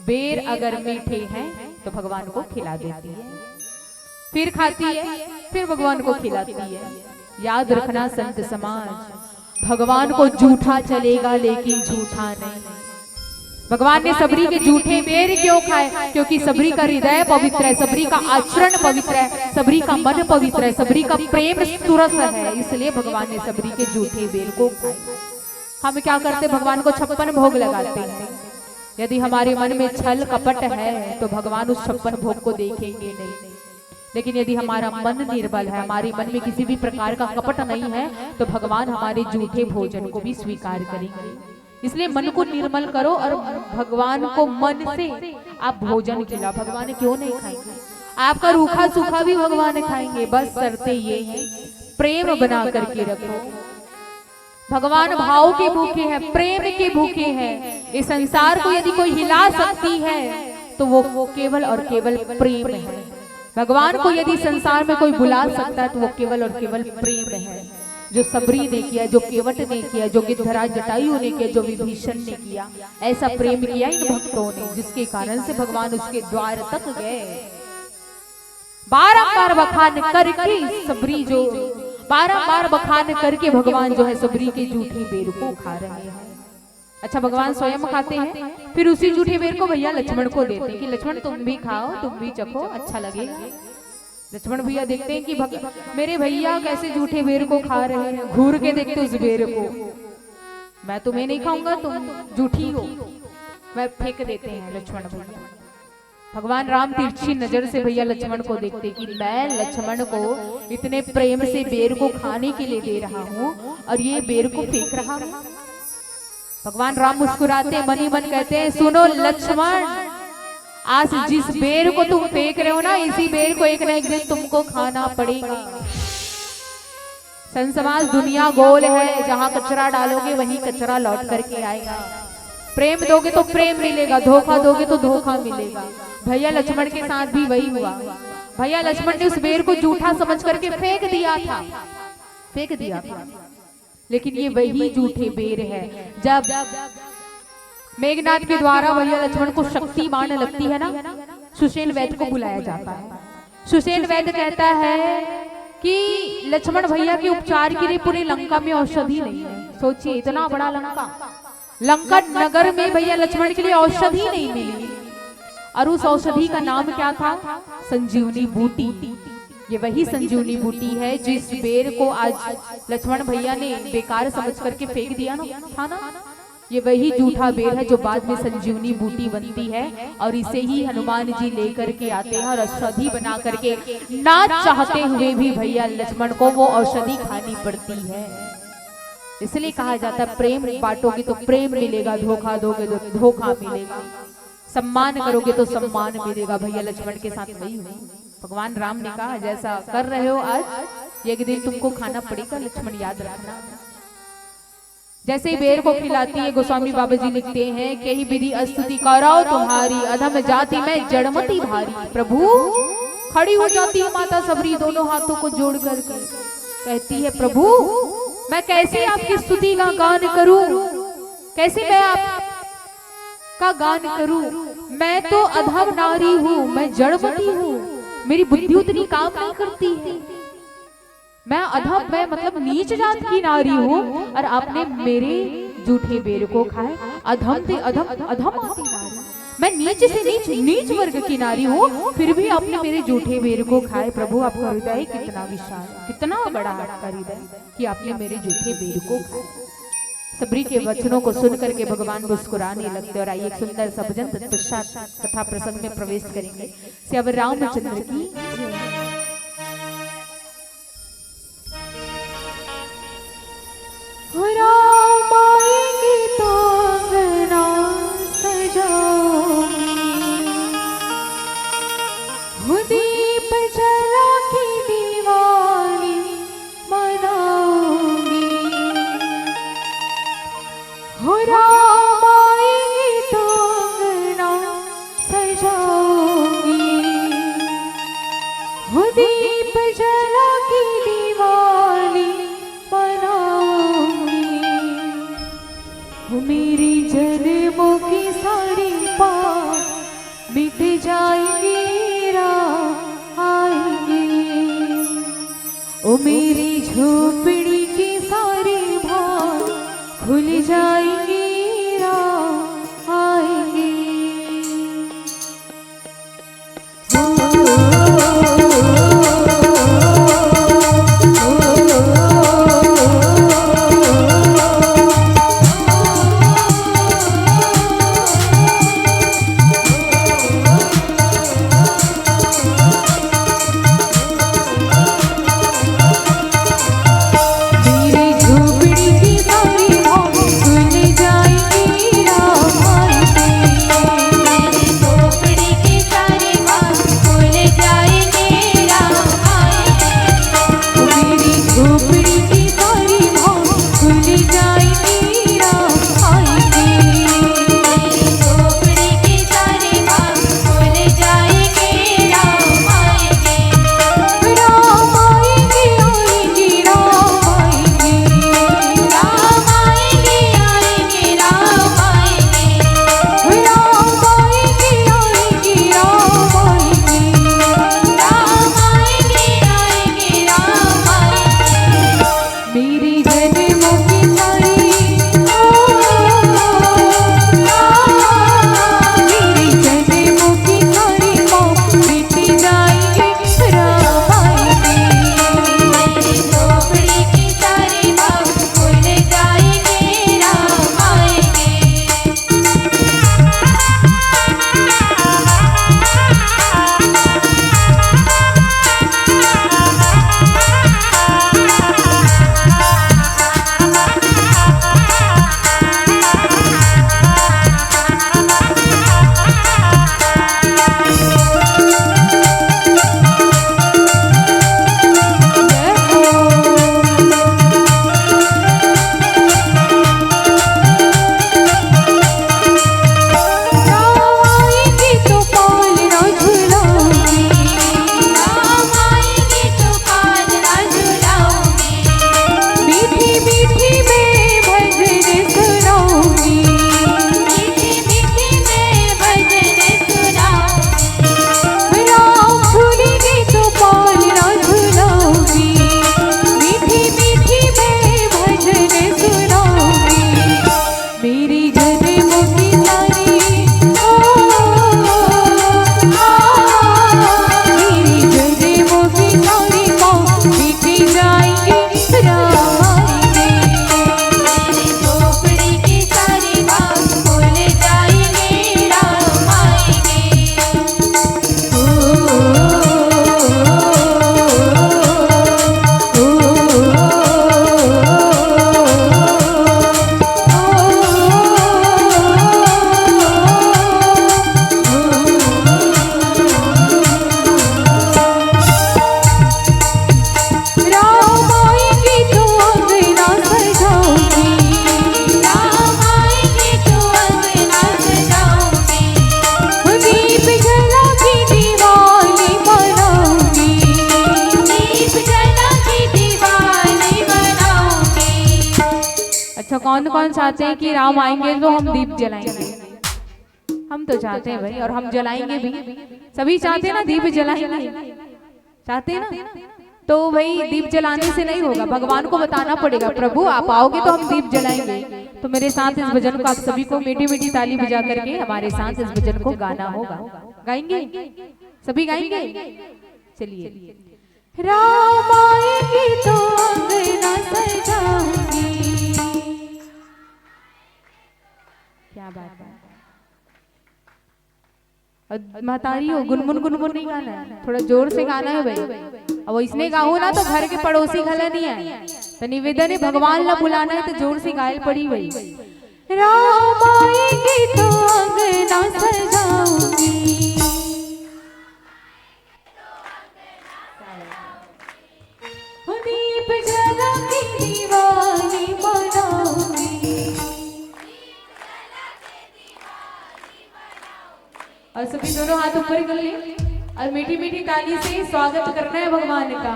बेर अगर मीठे हैं तो भगवान को खिला देती है, फिर खाती है, फिर भगवान को खिलाती है। याद रखना संत समाज, भगवान को जूठा चलेगा लेकिन झूठा नहीं। भगवान ने सबरी के जूठे बेर क्यों खाए? क्योंकि सबरी का हृदय पवित्र है, सबरी का आचरण पवित्र है, सबरी का मन पवित्र है, सबरी का प्रेम सुरस है, इसलिए भगवान ने सबरी के जूठे बेर को खाए। हम क्या करते? भगवान को 56 भोग लगाते हैं। यदि हमारे मन में छल कपट है तो भगवान उस 56 भोग को देखेंगे नहीं। लेकिन यदि हमारा मन निर्बल है, हमारे मन में किसी भी प्रकार का कपट नहीं है, तो भगवान हमारे जूठे भोजन को भी स्वीकार करेंगे। इसलिए मन को निर्मल करो और भगवान को मन से आप भोजन खिलाओ। भगवान क्यों नहीं खाएंगे? आपका रूखा सूखा भी भगवान खाएंगे। बस शर्तें ये है, प्रेम बना करके रखो। भगवान भाव के भूखे हैं, प्रेम के भूखे हैं। इस संसार को यदि कोई हिला सकती है तो वो केवल और केवल प्रेम है। भगवान को यदि संसार में कोई बुला सकता है तो वो केवल और केवल प्रेम है। जो सबरी ने किया, जो केवट ने किया, जो गिद्धराज जटायु ने किया, जो विभीषण ने किया, ऐसा प्रेम किया इन भक्तों ने, जिसके कारण से भगवान उसके द्वार तक गए। बारंबार बखान करके सबरी जो बारंबार बखान करके भगवान जो है सबरी के जूठे बेर को खा रहे हैं। अच्छा, भगवान स्वयं खाते हैं, फिर उसी जूठे बेर को भैया लक्ष्मण को देते हैं कि लक्ष्मण तुम भी खाओ, तुम भी चखो, अच्छा लगेगा। लक्ष्मण भैया देखते हैं कि मेरे भैया कैसे जूठे बेर को खा रहे हैं, घूर के देखते उस बेर को, मैं तुम्हें नहीं खाऊंगा, तुम जूठी हो, मैं फेंक देते हैं लक्ष्मण भैया। भगवान राम तिरछी नजर से भैया लक्ष्मण को देखते कि मैं लक्ष्मण को इतने प्रेम से बेर को खाने के लिए दे रहा हूँ और ये बेर को फेंक रहा हूँ। भगवान राम मुस्कुराते मन ही मन कहते हैं, सुनो लक्ष्मण, आज जिस बेर को तुम फेंक रहे हो ना, इसी बेर को एक ना एक दिन तुमको खाना पड़ेगा। संसमाज दुनिया गोल है, जहाँ कचरा डालोगे वहीं कचरा लौट करके आएगा। प्रेम दोगे तो प्रेम मिलेगा, धोखा दोगे तो धोखा मिलेगा। भैया लक्ष्मण के साथ भी वही हुआ। भैया लक्ष्मण ने उस बेर को जूठा समझ करके फेंक दिया था, लेकिन ये वही जूठे बेर है। जब मेघनाथ के द्वारा भैया लक्ष्मण को शक्ति बाण लगती है ना, सुषेण वैद्य को बुलाया जाता है। सुषेण वैद्य कहता है कि लक्ष्मण भैया के उपचार के लिए पूरे लंका में औषधि नहीं है। सोचिए, इतना बड़ा लंका नगर में भैया लक्ष्मण के लिए औषधि नहीं मिली, और उस औषधि का नाम क्या था? संजीवनी बूटी। ये वही संजीवनी बूटी है जिस बेर को आज लक्ष्मण भैया ने बेकार समझ करके फेंक दिया था ना, ये वही जूठा बेर है जो बाद में संजीवनी बूटी बनती है, और इसे ही हनुमान जी लेकर के आते हैं और औषधि बना करके ना चाहते हुए भी भैया लक्ष्मण को वो औषधि खानी पड़ती है। इसलिए कहा जाता है, प्रेम बांटोगे तो प्रेम मिलेगा, धोखा दोगे तो धोखा मिलेगा, सम्मान करोगे तो सम्मान मिलेगा। भैया लक्ष्मण के साथ वही हुआ। भगवान राम ने कहा, जैसा कर रहे हो आज, एक दिन तुमको खाना पड़ेगा लक्ष्मण, याद रखना। जैसे ही बेर को खिलाती है, गोस्वामी बाबा जी लिखते हैं कि ही विधि स्तुति कराओ तुम्हारी, अधम जाति में जड़मती भारी। प्रभु खड़ी हो जाती है माता सबरी, दोनों हाथों को जोड़ करके कहती है, प्रभु मैं कैसे आपकी स्तुति का गान करूं, कैसे मैं आपका गान करूं? मैं तो अधम नारी हूँ, मैं जड़मती हूँ, मेरी बुद्धि उतनी काम नहीं करती है, मैं अधम, मैं मतलब नीच जात की नारी हूँ, और आपने मेरे जूठे बेर को खाए। अधम से अधम आती नारी, मैं नीच से नीच वर्ग की नारी हूँ, फिर भी आपने मेरे जूठे बेर को खाए। प्रभु आपका हृदय कितना विशाल, कितना बड़ा आपका हृदय कि आपने मेरे जूठे बेर को खाए। सबरी के वचनों को सुन करके भगवान मुस्कुराने लगते। और आइए एक सुंदर सा भजन तत्पश्चात कथा प्रसंग में प्रवेश करेंगे। श्री रामचंद्र की राम आएंगे तो अंगना सजाऊंगी, दीप जला के दीवानी मनाऊंगी। राम आएंगे तो अंगना सजाऊंगी, दीप जला के दीवानी मेरी जन्मों की सारी पाप मिट जाएंगी, राम आएंगे। ओ मेरी झोपड़ी की सारी भाग खुल जाएंगी, राम आएंगे। मेरी झोपड़ी की सारी भाग खुल कौन कौन चाहते हैं कि राम आएंगे तो हम दीप जलाएंगे? हम तो चाहते हैं भाई, और हम जलाएंगे भी। सभी चाहते हैं ना दीप जलाएंगे, चाहते हैं ना? तो भाई दीप जलाने से नहीं होगा, भगवान को बताना पड़ेगा, प्रभु आप आओगे तो हम दीप जलाएंगे। तो मेरे साथ इस भजन को आप सभी को मीठी मीठी ताली बजा करके हमारे साथ इस भजन को गाना होगा। गाएंगे? सभी गाएंगे? चलिए। राम आएंगे तो अंगना सजाऊंगी। क्या बात है। महतारी हो, गुनगुन गुनगुन नहीं गाना है, थोड़ा जोर से गाना है भाई। अब इसने गाओ ना तो घर के पड़ोसी गला नहीं है, तो निवेदन है भगवान ला बुलाना है तो जोर से गायल पड़ी भाई। राम आएंगे तो अंगना सजाऊंगी, दीप जला के दीवानी बनाऊंगी। और सभी दोनों हाथ ऊपर कर ले और मीठी मीठी ताली से स्वागत करना है भगवान का।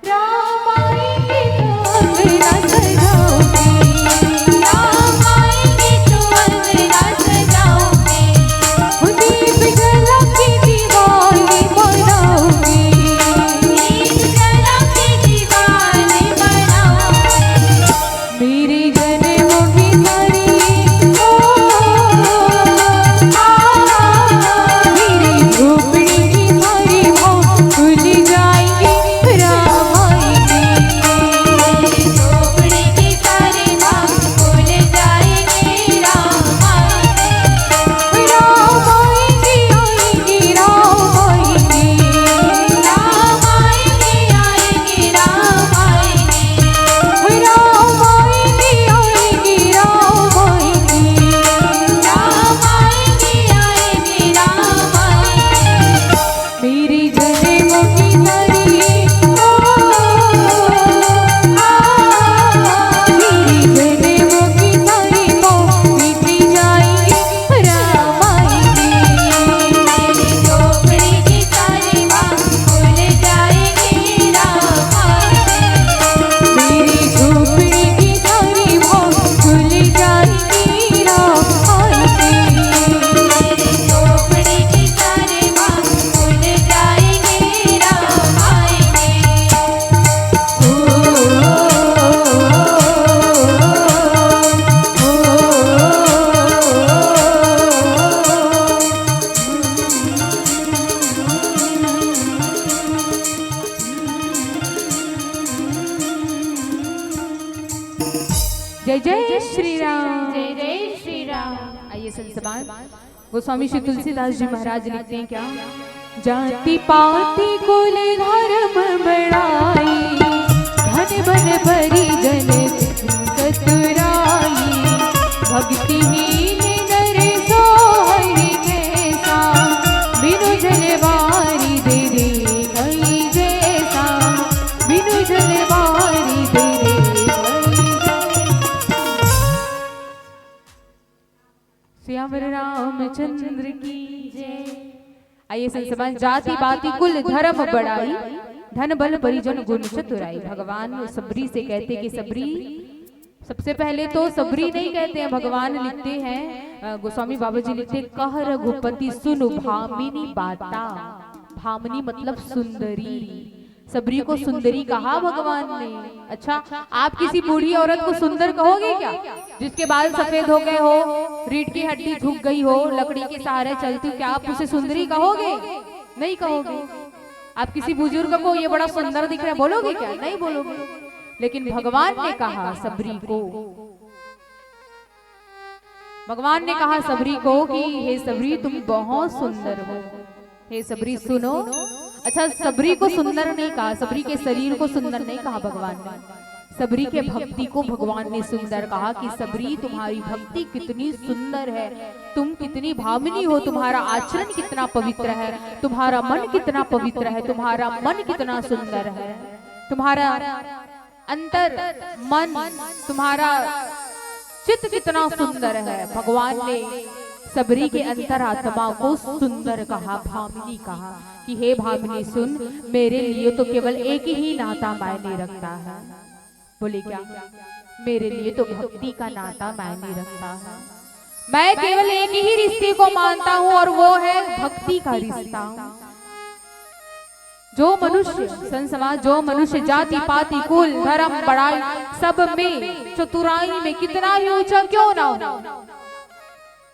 राम आएंगे तो अंगना सजाऊंगी, राम आएंगे तो अंगना सजाऊंगी, दीप जला के दीवानी बनाऊंगी, दीप जला के दीवानी बनाऊंगी। मेरे जन्मों की सारी जय जय श्री राम, जय जय श्री राम। आइए संसमान गोस्वामी श्री तुलसीदास जी महाराज लिखते हैं क्या? जाति पाति कुल धर्म बढ़ाई, धन बन परिजन चतुराई, भक्तिहीन नर सो हरि कैसा, बिनु जलवारी दे रे कई जैसा, बिनु जलवारी दे रे। श्यावर रामचंद्र की जय। आइए संसमान जाति बाति कुल धर्म बढ़ाई, धन बल परिजन गुण चतुराई। भगवान सबरी से कहते कि सबरी, सबसे पहले तो सबरी नहीं कहते हैं, भगवान लिखते हैं, गोस्वामी बाबा जी लिखते हैं, कह रघुपति सुनु भामिनी बाता। भामिनी मतलब सुंदरी, सबरी को सुंदरी कहा भगवान ने। अच्छा, आप किसी बूढ़ी औरत को सुंदर कहोगे क्या? जिसके बाल सफेद हो गए हो, रीढ़ की हड्डी झुक गई हो, लकड़ी के सहारे चलती हो, क्या आप उसे सुंदरी कहोगे? नहीं कहोगे। आप किसी बुजुर्ग को ये बड़ा सुंदर दिख रहा है बोलोगे क्या? नहीं बोलोगे। लेकिन भगवान ने कहा सबरी को, भगवान ने कहा सबरी को कि हे सबरी तुम बहुत सुंदर हो, हे सबरी सुनो। अच्छा, सबरी को सुंदर नहीं कहा, सबरी के शरीर को सुंदर नहीं कहा भगवान ने, सबरी के भक्ति को भगवान ने सुंदर कहा कि सबरी तुम्हारी भक्ति कितनी सुंदर है, तुम कितनी भामिनी हो, तुम्हारा आचरण कितना पवित्र है, तुम्हारा मन कितना पवित्र है, तुम्हारा मन कितना सुंदर है, तुम्हारा अंतर मन, तुम्हारा चित्त कितना सुंदर है। भगवान ने सबरी के अंतरात्मा को सुंदर कहा, भामिनी कहा कि हे भामिनी सुन, मेरे लिए तो केवल एक ही नाता मायने रखता है, बोले क्या? मेरे लिए तो भक्ति का नाता मायने रखता है। मैं केवल एक ही रिश्ते को मानता हूँ और वो है भक्ति का रिश्ता। जो मनुष्य संत समाज, जो मनुष्य जाति पाति कुल धर्म बड़ाई सब में चतुराई में कितना ही ऊंचा क्यों ना हो,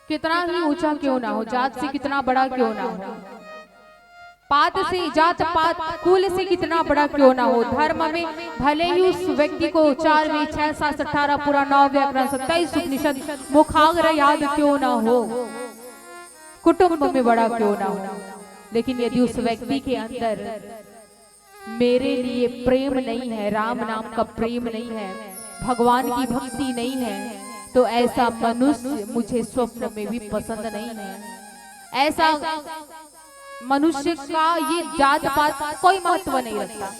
कितना ही ऊंचा क्यों ना हो, जात से कितना बड़ा क्यों ना हो, पात से जात पात कुल से कितना बड़ा क्यों ना हो, धर्म में भले ही उस व्यक्ति को 4 वेद 6 7 18 पूरा 9 व्याकरण 27 उपनिषद मुखाग्र याद क्यों ना हो, कुटुंब में बड़ा क्यों ना हो, लेकिन यदि उस व्यक्ति के अंदर मेरे लिए प्रेम नहीं है, राम नाम का प्रेम नहीं है, भगवान की भक्ति नहीं है, तो ऐसा मनुष्य मुझे स्वप्न में भी पसंद नहीं है। ऐसा मनुष्य का ये जात पात कोई महत्व नहीं रखता।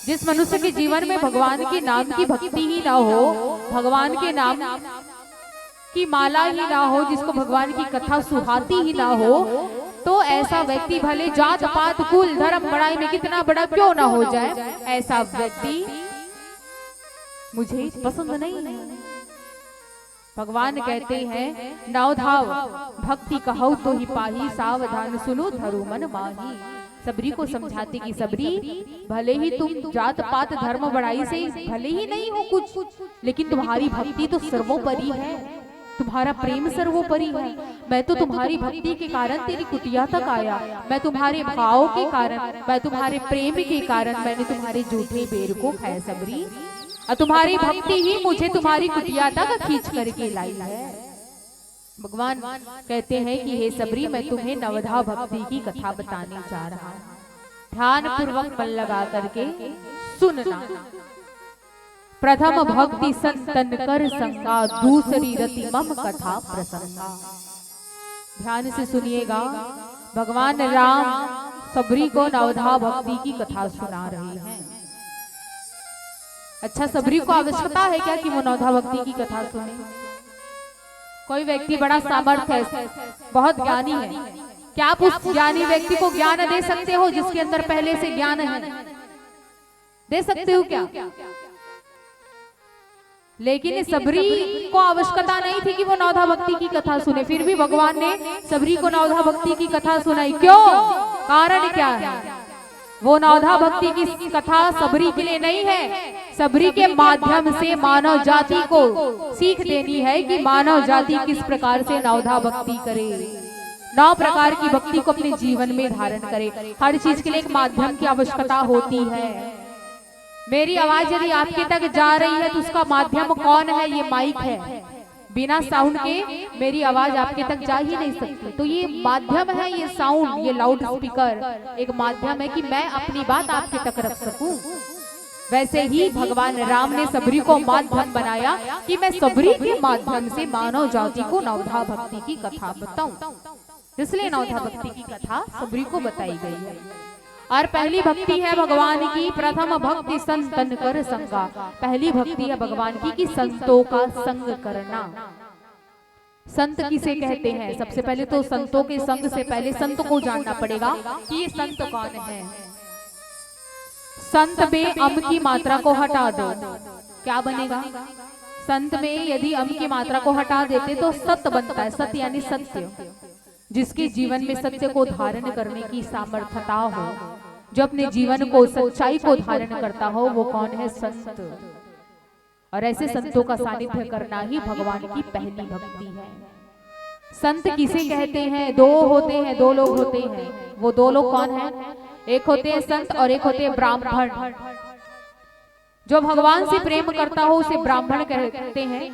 जिस मनुष्य के जीवन में भगवान के नाम की भक्ति ही ना हो, भगवान के नाम की माला ही ना हो, जिसको भगवान की कथा सुहाती ही ना हो, तो ऐसा व्यक्ति भले जात पात कुल धर्म बड़ाई में कितना बड़ा क्यों ना हो जाए, ऐसा व्यक्ति मुझे पसंद नहीं है। भगवान कहते हैं नवधाव भक्ति कहौ तो ही पाही, सावधान सुनो धरु मन माही। सबरी को समझाते कि सबरी भले ही तुम जात पात धर्म बड़ाई से भले ही नहीं हो कुछ, लेकिन तुम्हारी भक्ति तो सर्वोपरि है, तुम्हारा प्रेम सर्वोपरि है। मैं तो तुम्हारी भक्ति के कारण तेरी कुटिया तक आया, मैं तुम्हारे भाव के कारण, मैं तुम्हारे प्रेम के कारण मैंने तुम्हारे जूठे बेर को खाया सबरी, और तुम्हारी भक्ति ही मुझे तुम्हारी कुटिया तक खींच करके लाई है। भगवान कहते हैं कि हे सबरी मैं तुम्हें नवधा भक्ति की कथा बताने जा रहा हूँ, ध्यान पूर्वक मन लगा करके सुनना। प्रथम भक्ति संतन कर संगा, दूसरी रति मम कथा प्रसंगा। ध्यान से सुनिएगा, भगवान राम सबरी को नवधा भक्ति की कथा सुना रहे हैं। अच्छा, सबरी को आवश्यकता है क्या कि वो नवधा भक्ति की कथा सुने? कोई व्यक्ति बड़ा सामर्थ्य है, बहुत ज्ञानी है, क्या आप उस ज्ञानी व्यक्ति को ज्ञान दे सकते हो जिसके अंदर पहले से ज्ञान है? दे सकते हो क्या? लेकिन सबरी को आवश्यकता नहीं थी कि वो नवधा भक्ति की कथा सुने, फिर भी भगवान ने सबरी को नवधा भक्ति की कथा सुनाई। क्यों? कारण क्या है? वो नवधा भक्ति की कथा सबरी के लिए नहीं है, सबरी के माध्यम से मानव जाति को सीख देनी है कि मानव जाति किस प्रकार से नवधा भक्ति करे, 9 प्रकार की भक्ति को अपने जीवन में धारण करे। हर चीज के लिए एक माध्यम की आवश्यकता होती है। मेरी आवाज यदि आपके तक जा रही है तो उसका माध्यम कौन है? ये माइक है। बिना साउंड के मेरी आवाज आपके तक जा ही नहीं सकती, तो ये माध्यम है, ये साउंड, ये लाउड स्पीकर एक माध्यम है कि मैं अपनी बात आपके तक रख सकूं। वैसे ही भगवान राम ने सबरी को माध्यम बनाया कि मैं सबरी के माध्यम से मानव जाति को नवधा भक्ति की कथा बताऊं, इसलिए नवधा भक्ति की कथा सबरी को बताई गई है। और पहली भक्ति है भगवान की प्रथम भक्ति संतन कर संगा। पहली भक्ति है भगवान की कि संतों का संग करना। संत किसे कहते हैं? सबसे पहले तो संतों के संग से पहले संत को जानना पड़ेगा कि ये संत कौन है। संत में अम की मात्रा को हटा दो, क्या बनेगा? संत में यदि अम की मात्रा को हटा देते तो सत बनता है। सत यानी सत्य, जिसके जीवन में सत्य को धारण करने की सामर्थ्यता हो, जो अपने जीवन को सच्चाई को धारण करता हो, वो कौन है? संत। और ऐसे संतों का सानिध्य करना ही भगवान की पहली भक्ति है। संत किसे कहते हैं? 2 होते हैं, 2 लोग होते हैं। वो 2 लोग कौन है? एक होते हैं संत और एक होते हैं ब्राह्मण। जो भगवान से प्रेम करता हो उसे ब्राह्मण कहते हैं,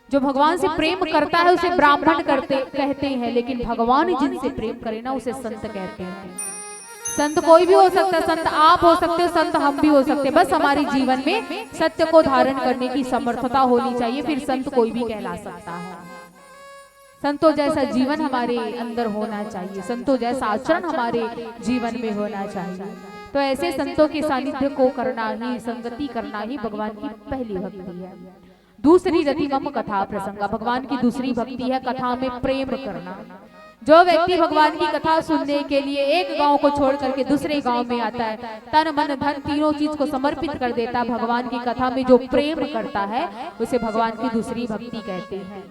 जो भगवान से प्रेम करता है उसे ब्राह्मण कहते हैं, लेकिन भगवान जिनसे प्रेम करे ना उसे संत कहते हैं। संत कोई भी हो सकता है, संत आप हो सकते हो, संत हम भी हो सकते हैं, बस हमारे जीवन में सत्य को धारण करने की समर्थता होनी चाहिए, फिर संत कोई भी कहला सकता है। संतों जैसा जीवन हमारे अंदर होना चाहिए, संतों जैसा आचरण हमारे जीवन में होना चाहिए। तो ऐसे संतों के सानिध्य को करना ही, संगति करना ही भगवान की पहली भक्ति है। दूसरी रति मम कथा प्रसंगा। भगवान की दूसरी भक्ति है कथा में प्रेम करना। जो व्यक्ति भगवान की कथा सुनने के लिए एक गांव को छोड़ करके दूसरे गांव में आता है, तन मन धन तीनों चीज को समर्पित कर देता है, भगवान की कथा में जो प्रेम करता है उसे भगवान की दूसरी भक्ति कहते हैं।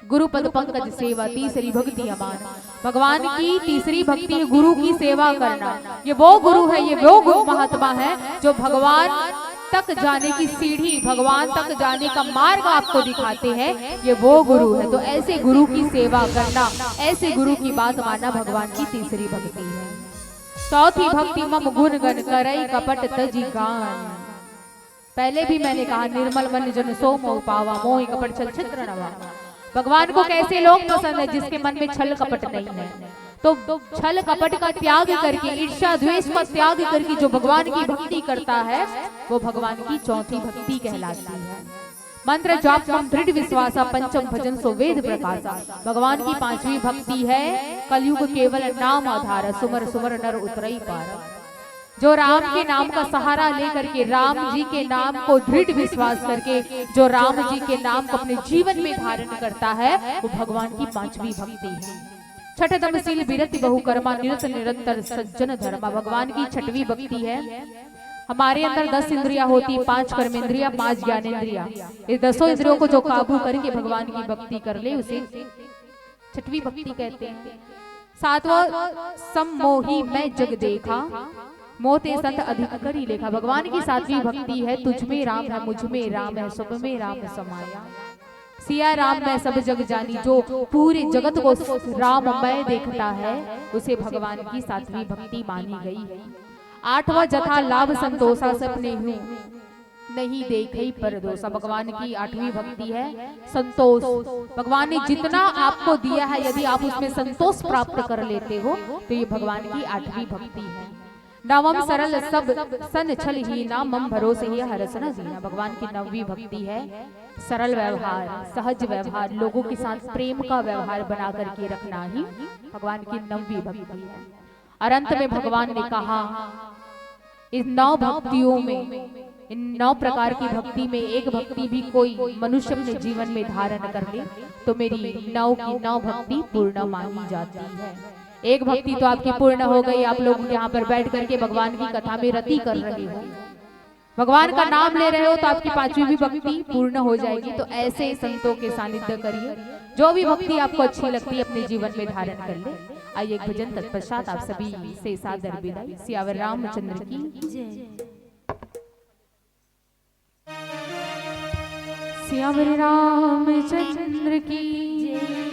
गुरु पद पंकज सेवा तीसरी भक्ति अमान। भगवान की तीसरी भक्ति है गुरु की सेवा करना। ये वो गुरु है, ये वो गुरु महात्मा है जो भगवान तक जाने की सीढ़ी, भगवान तक जाने का मार्ग आपको दिखाते हैं, ये वो गुरु है। तो ऐसे गुरु की सेवा करना, ऐसे गुरु की बात मानना भगवान की तीसरी भक्ति है। चौथी भक्ति मम गुण गण करई कपट तजी गान। पहले भी मैंने कहा निर्मल मन जन सो मोह पावा मोहि कपट छल छिद्र नवा। भगवान को कैसे लोग पसंद है? जिसके मन में छल कपट नहीं है। तो छल कपट का त्याग करके, ईर्ष्या द्वेष का त्याग करके जो भगवान की भक्ति करता है वो भगवान की चौथी भक्ति कहलाती है। मंत्र जाप मम दृढ़ विश्वासा पंचम भजन सो वेद प्रकाशा। भगवान की पांचवी भक्ति है कलयुग केवल नाम आधार सुमर सुमर नर उतरई पार। जो राम के नाम का सहारा लेकर के, राम जी के नाम को दृढ़ विश्वास करके जो राम जी के नाम को अपने जीवन में धारण करता है वो भगवान की पांचवी भक्ति है। छठ तमशील विरति बहुकर्मा निरत निरंतर सज्जन धर्मा। भगवान की छठवीं भक्ति है। हमारे अंदर 10 इंद्रियां होती, 5 कर्मेंद्रियां, 5 ज्ञानेंद्रियां। ये 10 इंद्रियों को जो काबू करके भगवान की भक्ति कर ले उसे छठवीं भक्ति कहते हैं। सातवां सम्मोही मैं जग देखा मोते संत अधिक करी लेखा। भगवान की सातवीं भक्ति है तुझ में राम है मुझ में राम है सब में राम समाया। सिया राम मैं सब जग जानी। जो पूरे जगत को राममय देखता है उसे भगवान की सातवीं भक्ति मानी गई है। आठवां जथा लाभ संतोषा सपने हूँ नहीं देखे पर दोषा। भगवान की आठवीं भक्ति है संतोष। भगवान ने जितना आपको दिया है यदि आप उसमें संतोष प्राप्त कर लेते हो तो ये भगवान की आठवीं भक्ति है। नवम सरल सब सन छल ही ना मम भरोसे ही हरस न जीना। भगवान की नवीं भक्ति है सरल व्यवहार, सहज व्यवहार, लोगों के साथ प्रेम का व्यवहार बना करके रखना ही भगवान की नवीं भक्ति है। और अंत में भगवान ने कहा इस 9 भक्तियों में, इन 9 प्रकार की भक्ति में एक भक्ति भी कोई मनुष्य अपने जीवन में धारण कर ले तो मेरी 9 की 9 भक्ति पूर्ण मानी जाती है। एक भक्ति तो आपकी पूर्ण हो गई। आप लोग यहाँ पर बैठ करके भगवान की कथा में रति कर रहे हो, भगवान का नाम ले रहे हो तो आपकी 5वीं भी भक्ति पूर्ण हो जाएगी। तो ऐसे संतों के सानिध्य करिए, जो भी भक्ति आपको अच्छी लगती है अपने जीवन में धारण कर ले। आइए एक भजन तत्पश्चात आप सभी से सादर विदाई। सियावर रामचंद्र की जय। सियावर रामचंद्र की जय।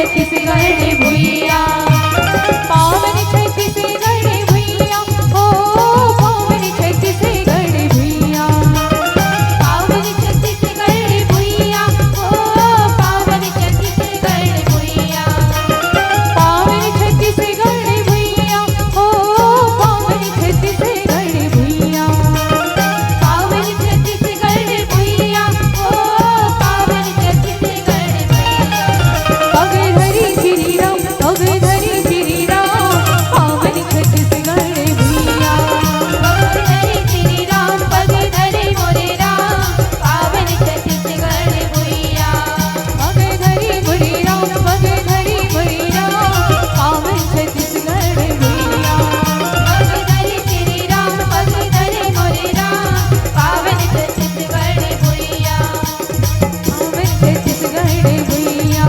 छत्तीसगढ़ भुइया पावन छत्तीसगढ़ भुइया हो पावन छत्तीसगढ़ भुइया पावन छत्तीसगढ़ भुइया हो पावन छत्तीसगढ़ भुइया पावन छत्तीसगढ़ भुइया हो पावन छत्तीसगढ़ भुइया पावन छत्तीसगढ़ भुइया हो पावन छत्तीसगढ़ भुइया पग धरी श्री राम पग धरी श्री राम पावन छत्तीसगढ़ भुइया पग धरी श्री राम पग धरी मोरे राम पावन छत्तीसगढ़ भुइया पग धरी मोरे राम पग धरी मोरे राम पावन छत्तीसगढ़ भुइया पग धरी श्री राम पग धरी मोरे राम पावन छत्तीसगढ़ भुइया पावन छत्तीसगढ़ भुइया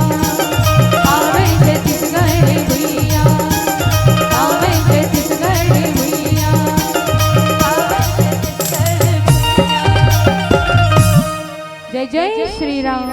पावन छत्तीसगढ़ भुइया पावन छत्तीसगढ़ भुइया पावन छत्तीसगढ़ भुइया जय जय श्री राम।